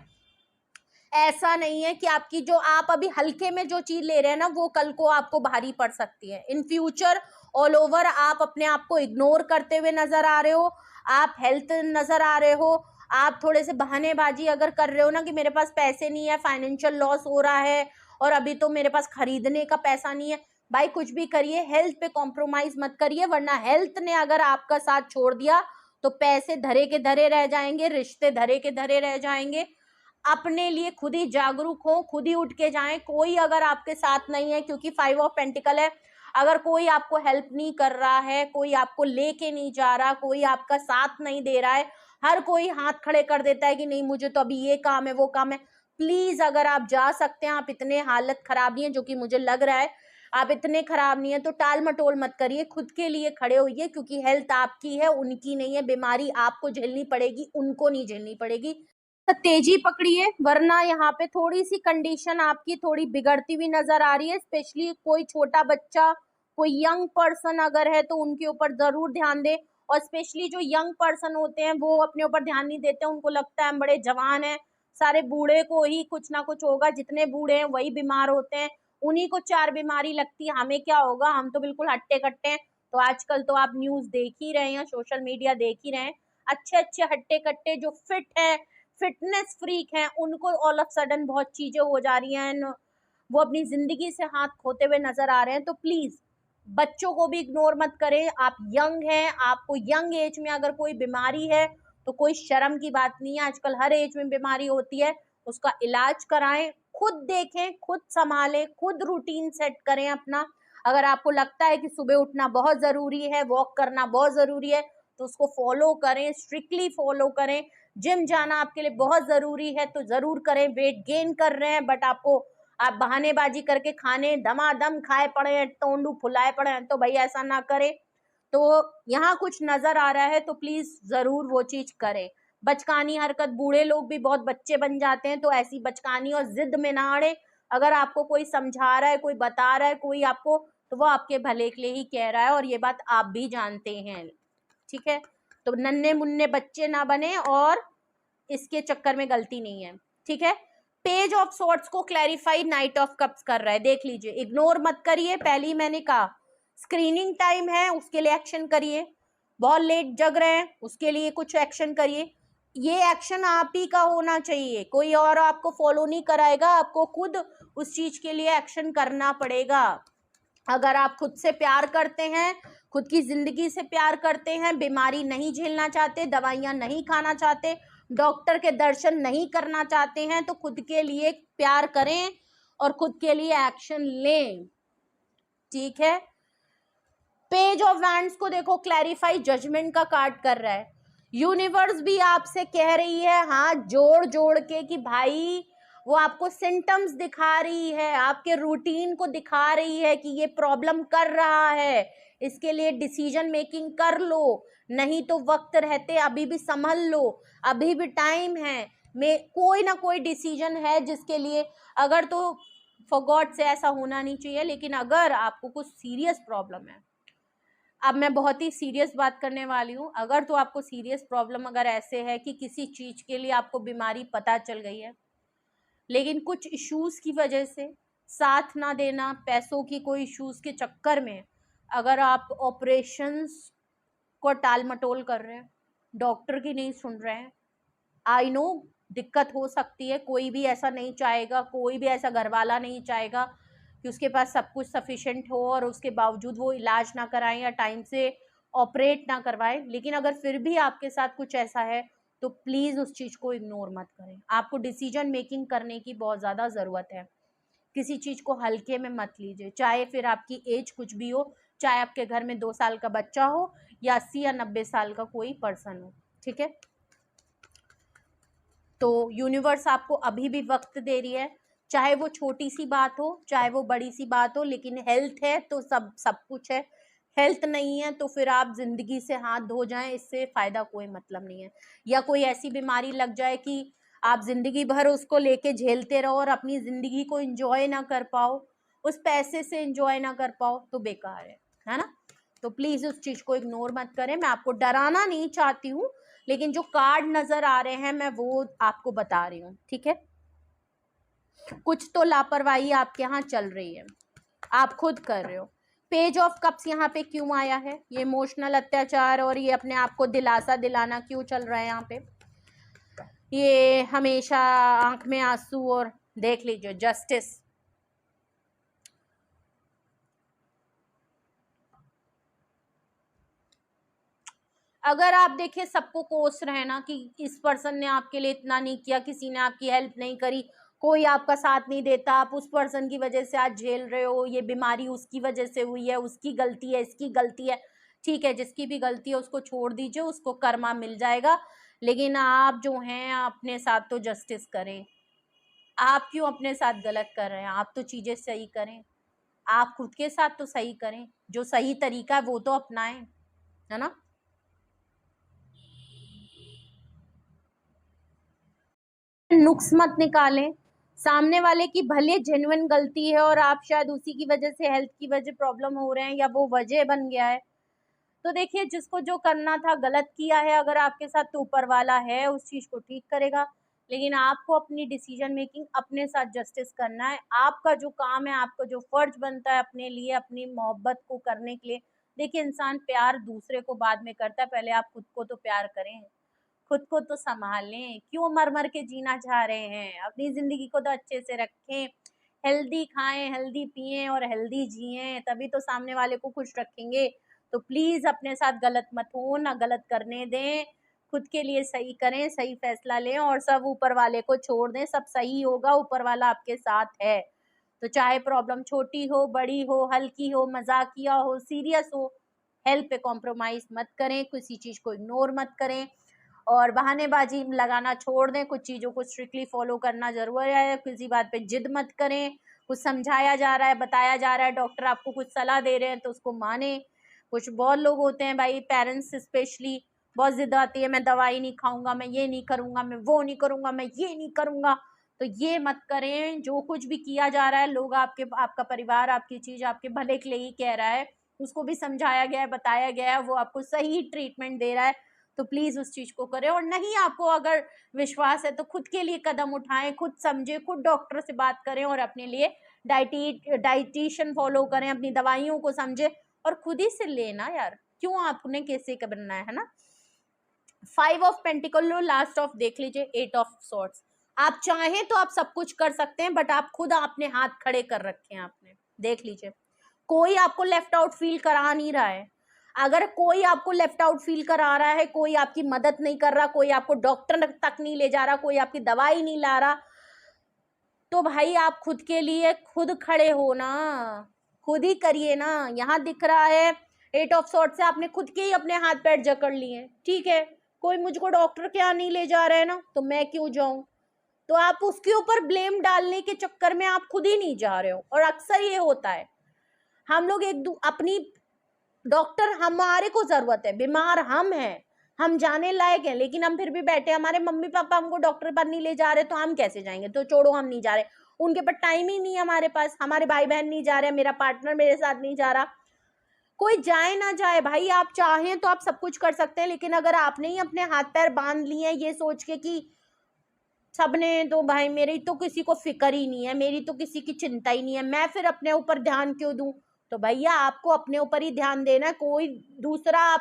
ऐसा नहीं है कि आपकी जो आप अभी हल्के में जो चीज ले रहे हैं ना, वो कल को आपको भारी पड़ सकती है। इन फ्यूचर ऑल ओवर आप अपने आप को इग्नोर करते हुए नजर आ रहे हो, आप हेल्थ नजर आ रहे हो, आप थोड़े से बहानेबाजी अगर कर रहे हो ना कि मेरे पास पैसे नहीं है, फाइनेंशियल लॉस हो रहा है और अभी तो मेरे पास खरीदने का पैसा नहीं है। भाई कुछ भी करिए, हेल्थ पे कॉम्प्रोमाइज मत करिए, वरना हेल्थ ने अगर आपका साथ छोड़ दिया तो पैसे धरे के धरे रह जाएंगे, रिश्ते धरे के धरे रह जाएंगे। अपने लिए खुद ही जागरूक हो, खुद ही उठ के जाएं। कोई अगर आपके साथ नहीं है, क्योंकि 5 ऑफ पेंटिकल है, अगर कोई आपको हेल्प नहीं कर रहा है, कोई आपको लेके नहीं जा रहा, कोई आपका साथ नहीं दे रहा है, हर कोई हाथ खड़े कर देता है कि नहीं मुझे तो अभी ये काम है वो काम है। प्लीज अगर आप जा सकते हैं, आप इतने हालत खराब नहीं है जो कि मुझे लग रहा है, आप इतने खराब नहीं है, तो टाल मटोल मत करिए, खुद के लिए खड़े होइए, क्योंकि हेल्थ आपकी है, उनकी नहीं है। बीमारी आपको झेलनी पड़ेगी, उनको नहीं झेलनी पड़ेगी। तो तेजी पकड़िए, वरना यहाँ पे थोड़ी सी कंडीशन आपकी थोड़ी बिगड़ती हुई नजर आ रही है। स्पेशली कोई छोटा बच्चा, कोई यंग पर्सन अगर है तो उनके ऊपर जरूर ध्यान दे। और स्पेशली जो यंग पर्सन होते हैं वो अपने ऊपर ध्यान नहीं देते, उनको लगता है हम बड़े जवान हैं, सारे बूढ़े को ही कुछ ना कुछ होगा, जितने बूढ़े हैं वही बीमार होते हैं, उन्हीं को 4 बीमारी लगती है, हमें क्या होगा, हम तो बिल्कुल हट्टे कट्टे हैं। तो आजकल तो आप न्यूज देख ही रहे हैं, सोशल मीडिया देख ही रहे हैं, अच्छे अच्छे हट्टे कट्टे जो फिट है, फिटनेस फ्रीक हैं, उनको ऑल ऑफ सडन बहुत चीजें हो जा रही हैं, वो अपनी जिंदगी से हाथ खोते हुए नजर आ रहे हैं, तो प्लीज बच्चों को भी इग्नोर मत करें। आप यंग हैं, आपको यंग एज में अगर कोई बीमारी है तो कोई शर्म की बात नहीं है, आजकल हर एज में बीमारी होती है, उसका इलाज कराएं, खुद देखें, खुद संभालें, खुद रूटीन सेट करें अपना। अगर आपको लगता है कि सुबह उठना बहुत जरूरी है, वॉक करना बहुत जरूरी है, तो उसको फॉलो करें, स्ट्रिक्टली फॉलो करें। जिम जाना आपके लिए बहुत जरूरी है तो जरूर करें। वेट गेन कर रहे हैं बट आप बहानेबाजी करके खाने दमादम खाए पड़े हैं, तोंडू फुलाए पड़े हैं, तो भाई ऐसा ना करें। तो यहाँ कुछ नजर आ रहा है तो प्लीज जरूर वो चीज करें। बचकानी हरकत, बूढ़े लोग भी बहुत बच्चे बन जाते हैं, तो ऐसी बचकानी और जिद में ना अड़े। अगर आपको कोई समझा रहा है, कोई बता रहा है, कोई आपको, तो वो आपके भले के लिए ही कह रहा है, और ये बात आप भी जानते हैं, ठीक है। तो नन्हे मुन्ने बच्चे ना बने और इसके चक्कर में गलती नहीं है, ठीक है। पेज ऑफ सॉर्ट्स को क्लैरिफाई नाइट ऑफ कप्स कर रहा है, देख लीजिए, इग्नोर मत करिए। पहले ही मैंने कहा स्क्रीनिंग टाइम है, उसके लिए एक्शन करिए। बहुत लेट जग रहे हैं, उसके लिए कुछ एक्शन करिए। ये एक्शन आप ही का होना चाहिए, कोई और आपको फॉलो नहीं कराएगा, आपको खुद उस चीज के लिए एक्शन करना पड़ेगा। अगर आप खुद से प्यार करते हैं, खुद की जिंदगी से प्यार करते हैं, बीमारी नहीं झेलना चाहते, दवाइयां नहीं खाना चाहते, डॉक्टर के दर्शन नहीं करना चाहते हैं, तो खुद के लिए प्यार करें और खुद के लिए एक्शन लें, ठीक है। पेज ऑफ वैंड्स को देखो, क्लैरिफाई जजमेंट का कार्ड कर रहा है। यूनिवर्स भी आपसे कह रही है हाथ जोड़ जोड़ के कि भाई, वो आपको सिम्टम्स दिखा रही है, आपके रूटीन को दिखा रही है कि ये प्रॉब्लम कर रहा है, इसके लिए डिसीजन मेकिंग कर लो, नहीं तो वक्त रहते अभी भी संभल लो, अभी भी टाइम है, में कोई ना कोई डिसीजन है जिसके लिए, अगर तो फॉर गॉड से ऐसा होना नहीं चाहिए, लेकिन अगर आपको कुछ सीरियस प्रॉब्लम है, अब मैं बहुत ही सीरियस बात करने वाली हूँ, अगर तो आपको सीरियस प्रॉब्लम अगर ऐसे है कि किसी चीज के लिए आपको बीमारी पता चल गई है, लेकिन कुछ इश्यूज की वजह से साथ ना देना, पैसों की कोई इश्यूज के चक्कर में अगर आप ऑपरेशंस को टाल मटोल कर रहे हैं, डॉक्टर की नहीं सुन रहे हैं, आई नो दिक्कत हो सकती है, कोई भी ऐसा नहीं चाहेगा, कोई भी ऐसा घर वाला नहीं चाहेगा कि उसके पास सब कुछ सफिशेंट हो और उसके बावजूद वो इलाज ना कराएं या टाइम से ऑपरेट ना करवाएं, लेकिन अगर फिर भी आपके साथ कुछ ऐसा है तो प्लीज़ उस चीज़ को इग्नोर मत करें। आपको डिसीजन मेकिंग करने की बहुत ज़्यादा ज़रूरत है, किसी चीज़ को हल्के में मत लीजिए, चाहे फिर आपकी एज कुछ भी हो, चाहे आपके घर में 2 साल का बच्चा हो या 80 या 90 साल का कोई पर्सन हो, ठीक है। तो यूनिवर्स आपको अभी भी वक्त दे रही है, चाहे वो छोटी सी बात हो, चाहे वो बड़ी सी बात हो, लेकिन हेल्थ है तो सब कुछ है, हेल्थ नहीं है तो फिर आप जिंदगी से हाथ धो जाएं, इससे फायदा कोई मतलब नहीं है। या कोई ऐसी बीमारी लग जाए कि आप जिंदगी भर उसको लेके झेलते रहो और अपनी जिंदगी को एंजॉय ना कर पाओ, उस पैसे से एंजॉय ना कर पाओ, तो बेकार है ना। तो प्लीज उस चीज को इग्नोर मत करें, मैं आपको डराना नहीं चाहती हूँ, लेकिन जो कार्ड नजर आ रहे हैं मैं वो आपको बता रही हूँ, ठीक है। कुछ तो लापरवाही आपके यहाँ चल रही है, आप खुद कर रहे हो। पेज ऑफ कप्स यहाँ पे क्यों आया है, ये इमोशनल अत्याचार और ये अपने आप को दिलासा दिलाना क्यों चल रहा है यहाँ पे, ये हमेशा आंख में आंसू, और देख लीजिए जस्टिस, अगर आप देखें सबको कोस रहे हैं ना कि इस पर्सन ने आपके लिए इतना नहीं किया, किसी ने आपकी हेल्प नहीं करी, कोई आपका साथ नहीं देता, आप उस पर्सन की वजह से आज झेल रहे हो, ये बीमारी उसकी वजह से हुई है, उसकी गलती है, इसकी गलती है, ठीक है, जिसकी भी गलती है उसको छोड़ दीजिए, उसको कर्मा मिल जाएगा। लेकिन आप जो हैं अपने साथ तो जस्टिस करें, आप क्यों अपने साथ गलत कर रहे हैं, आप तो चीजें सही करें, आप खुद के साथ तो सही करें, जो सही तरीका है वो तो अपनाएं, है ना। नुक्स मत निकालें, सामने वाले की भले जेन्युइन गलती है और आप शायद उसी की वजह से हेल्थ की वजह प्रॉब्लम हो रहे हैं या वो वजह बन गया है, तो देखिए जिसको जो करना था गलत किया है, अगर आपके साथ तो ऊपर वाला है उस चीज को ठीक करेगा, लेकिन आपको अपनी डिसीजन मेकिंग अपने साथ जस्टिस करना है, आपका जो काम है, आपका जो फर्ज बनता है अपने लिए, अपनी मोहब्बत को करने के लिए। देखिए इंसान प्यार दूसरे को बाद में करता है, पहले आप खुद को तो प्यार करें, खुद को तो संभालें, क्यों मर मर के जीना चाह रहे हैं? अपनी जिंदगी को तो अच्छे से रखें, हेल्दी खाएं, हेल्दी पिएं और हेल्दी जिएं, तभी तो सामने वाले को खुश रखेंगे। तो प्लीज अपने साथ गलत मत हो, ना गलत करने दें, खुद के लिए सही करें, सही फैसला लें और सब ऊपर वाले को छोड़ दें, सब सही होगा, ऊपर वाला आपके साथ है। तो चाहे प्रॉब्लम छोटी हो, बड़ी हो, हल्की हो, मजाकिया हो, सीरियस हो, हेल्थ पे कॉम्प्रोमाइज मत करें, किसी चीज को इग्नोर मत करें और बहानेबाजी लगाना छोड़ दें। कुछ चीजों को स्ट्रिक्टली फॉलो करना जरूरी है, किसी बात पे जिद मत करें। कुछ समझाया जा रहा है, बताया जा रहा है, डॉक्टर आपको कुछ सलाह दे रहे हैं तो उसको माने। कुछ बहुत लोग होते हैं भाई, पेरेंट्स स्पेशली, बहुत जिद आती है, मैं दवाई नहीं खाऊंगा, मैं ये नहीं करूंगा, मैं वो नहीं करूंगा, मैं ये नहीं करूंगा। तो ये मत करें। जो कुछ भी किया जा रहा है, लोग आपका परिवार आपकी चीज आपके भले के लिए ही कह रहा है, उसको भी समझाया गया है, बताया गया है, वो आपको सही ट्रीटमेंट दे रहा है, तो प्लीज उस चीज को करें। और नहीं आपको अगर विश्वास है तो खुद के लिए कदम उठाएं, खुद समझे, खुद डॉक्टर से बात करें और अपने लिए डाइटिशियन फॉलो करें, अपनी दवाइयों को समझे और खुद ही से लेना यार, क्यों आपने कैसे का बनना है ना। 5 of pentacle low, last of देख लीजिए 8 ऑफ सॉर्ड्स। आप चाहें तो आप सब कुछ कर सकते हैं, बट आप खुद अपने हाथ खड़े कर रखे हैं आपने, देख लीजिए। कोई आपको लेफ्ट आउट फील करा नहीं रहा है। अगर कोई आपको लेफ्ट आउट फील करा रहा है, कोई आपकी मदद नहीं कर रहा, कोई आपको डॉक्टर तक नहीं ले जा रहा, कोई आपकी दवाई नहीं ला रहा, तो भाई आप खुद के लिए खुद खड़े हो ना, खुद ही करिए ना। यहाँ दिख रहा है 8 ऑफ सॉर्ड से आपने खुद के ही अपने हाथ पैर जकड़ लिए, ठीक है, कोई मुझको डॉक्टर के यहाँ नहीं ले जा रहे है ना, तो मैं क्यों जाऊं। तो आप उसके ऊपर ब्लेम डालने के चक्कर में आप खुद ही नहीं जा रहे हो। और अक्सर ये होता है, हम लोग अपनी डॉक्टर, हमारे को जरूरत है, बीमार हम हैं, हम जाने लायक हैं, लेकिन हम फिर भी बैठे, हमारे मम्मी पापा हमको डॉक्टर पर नहीं ले जा रहे तो हम कैसे जाएंगे। तो छोड़ो, हम नहीं जा रहे, उनके पास टाइम ही नहीं है, हमारे पास, हमारे भाई बहन नहीं जा रहे, मेरा पार्टनर मेरे साथ नहीं जा रहा। कोई जाए ना जाए भाई, आप चाहें तो आप सब कुछ कर सकते हैं, लेकिन अगर आपने ही अपने हाथ पैर बांध लिए ये सोच के कि सबने तो भाई, मेरी तो किसी को फिक्र ही नहीं है, मेरी तो किसी की चिंता ही नहीं है, मैं फिर अपने ऊपर ध्यान क्यों दूं। तो भैया आपको अपने ऊपर ही ध्यान देना है। कोई दूसरा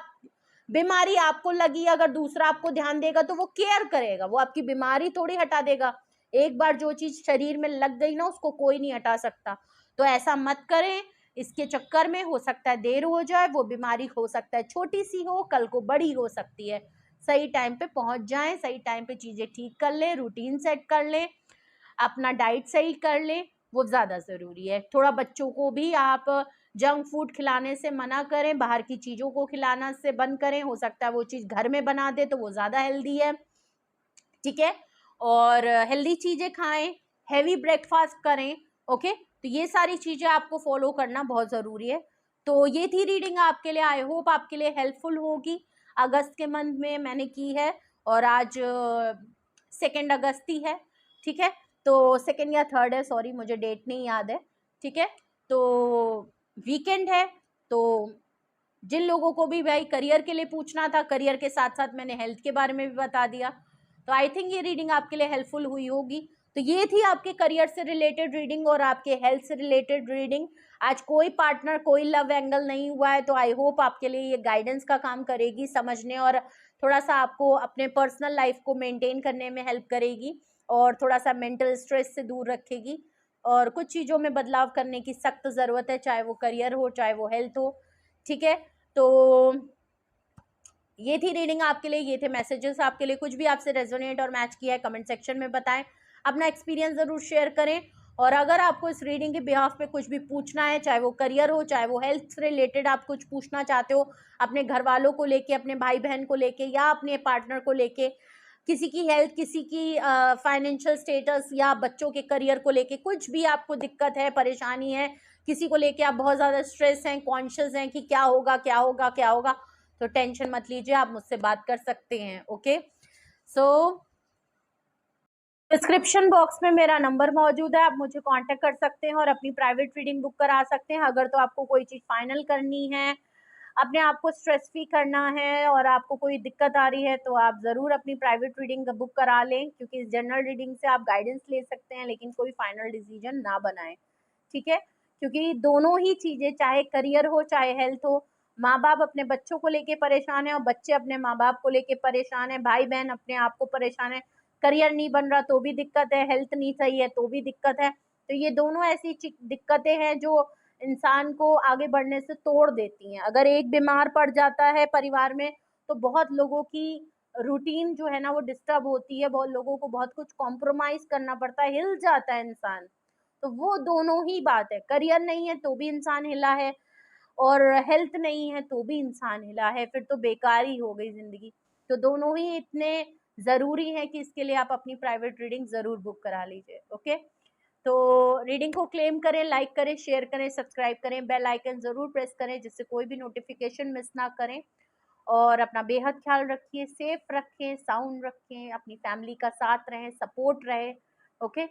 बीमारी आपको लगी, अगर दूसरा आपको ध्यान देगा तो वो केयर करेगा, वो आपकी बीमारी थोड़ी हटा देगा। एक बार जो चीज शरीर में लग गई ना, उसको कोई नहीं हटा सकता। तो ऐसा मत करें, इसके चक्कर में हो सकता है देर हो जाए, वो बीमारी हो सकता है छोटी सी हो, कल को बड़ी हो सकती है। सही टाइम पे पहुंच जाएं, सही टाइम पे चीजें ठीक कर लें, रूटीन सेट कर लें, अपना डाइट सही कर लें, वो ज्यादा जरूरी है। थोड़ा बच्चों को भी आप जंक फूड खिलाने से मना करें, बाहर की चीजों को खिलाना से बंद करें, हो सकता है वो चीज घर में बना दे तो वो ज्यादा हेल्दी है, ठीक है। और हेल्दी चीजें खाएं, हैवी ब्रेकफास्ट करें, ओके। तो ये सारी चीजें आपको फॉलो करना बहुत जरूरी है। तो ये थी रीडिंग आपके लिए, आई होप आपके लिए हेल्पफुल होगी। अगस्त के मंथ में मैंने की है और आज 2 अगस्त ही है, ठीक है। तो 2 या 3 है, सॉरी मुझे डेट नहीं याद है, ठीक है। तो वीकेंड है, तो जिन लोगों को भी भाई करियर के लिए पूछना था, करियर के साथ साथ मैंने हेल्थ के बारे में भी बता दिया। तो आई थिंक ये रीडिंग आपके लिए हेल्पफुल हुई होगी। तो ये थी आपके करियर से रिलेटेड रीडिंग और आपके हेल्थ से रिलेटेड रीडिंग। आज कोई पार्टनर, कोई लव एंगल नहीं हुआ है, तो आई होप आपके लिए ये गाइडेंस का काम करेगी, समझने और थोड़ा सा आपको अपने पर्सनल लाइफ को मेंटेन करने में हेल्प करेगी और थोड़ा सा मेंटल स्ट्रेस से दूर रखेगी। और कुछ चीज़ों में बदलाव करने की सख्त ज़रूरत है, चाहे वो करियर हो, चाहे वो हेल्थ हो, ठीक है। तो ये थी रीडिंग आपके लिए, ये थे मैसेजेस आपके लिए। कुछ भी आपसे रेजोनेट और मैच किया है कमेंट सेक्शन में बताएं, अपना एक्सपीरियंस जरूर शेयर करें। और अगर आपको इस रीडिंग के बिहाफ पे कुछ भी पूछना है, चाहे वो करियर हो, चाहे वो हेल्थ से रिलेटेड आप कुछ पूछना चाहते हो, अपने घर वालों को लेके, अपने भाई बहन को लेके या अपने पार्टनर को लेके, किसी की हेल्थ, किसी की फाइनेंशियल स्टेटस या बच्चों के करियर को लेके कुछ भी आपको दिक्कत है, परेशानी है, किसी को लेके आप बहुत ज़्यादा स्ट्रेस हैं, कॉन्शियस हैं कि क्या होगा क्या होगा क्या होगा, तो टेंशन मत लीजिए, आप मुझसे बात कर सकते हैं, ओके। सो डिस्क्रिप्शन बॉक्स में मेरा नंबर मौजूद है, आप मुझे कांटेक्ट कर सकते हैं और अपनी प्राइवेट रीडिंग बुक करा सकते हैं। अगर तो आपको कोई चीज़ फाइनल करनी है, अपने आप को स्ट्रेस फ्री करना है और आपको कोई दिक्कत आ रही है, तो आप ज़रूर अपनी प्राइवेट रीडिंग बुक करा लें, क्योंकि इस जनरल रीडिंग से आप गाइडेंस ले सकते हैं, लेकिन कोई फाइनल डिसीजन ना बनाएं, ठीक है। क्योंकि दोनों ही चीज़ें, चाहे करियर हो चाहे हेल्थ हो, माँ बाप अपने बच्चों को लेके परेशान है और बच्चे अपने माँ बाप को लेके परेशान है, भाई बहन अपने आप को परेशान है, करियर नहीं बन रहा तो भी दिक्कत है, हेल्थ नहीं सही है तो भी दिक्कत है। तो ये दोनों ऐसी दिक्कतें हैं जो इंसान को आगे बढ़ने से तोड़ देती हैं। अगर एक बीमार पड़ जाता है परिवार में तो बहुत लोगों की रूटीन जो है ना वो डिस्टर्ब होती है, बहुत लोगों को बहुत कुछ कॉम्प्रोमाइज करना पड़ता है, हिल जाता है इंसान। तो वो दोनों ही बात है, करियर नहीं है तो भी इंसान हिला है और हेल्थ नहीं है तो भी इंसान हिला है, फिर तो बेकार ही हो गई ज़िंदगी। तो दोनों ही इतने ज़रूरी हैं कि इसके लिए आप अपनी प्राइवेट रीडिंग ज़रूर बुक करा लीजिए, ओके? तो रीडिंग को क्लेम करें, लाइक करें, शेयर करें, सब्सक्राइब करें, बेल आइकन ज़रूर प्रेस करें जिससे कोई भी नोटिफ़िकेशन मिस ना करें और अपना बेहद ख़्याल रखिए, सेफ रखें, साउंड रखें, अपनी फैमिली का साथ रहें, सपोर्ट रहे, ओके?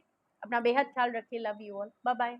अपना बेहद ख़्याल रखिए, लव यू ऑल, बाय-बाय।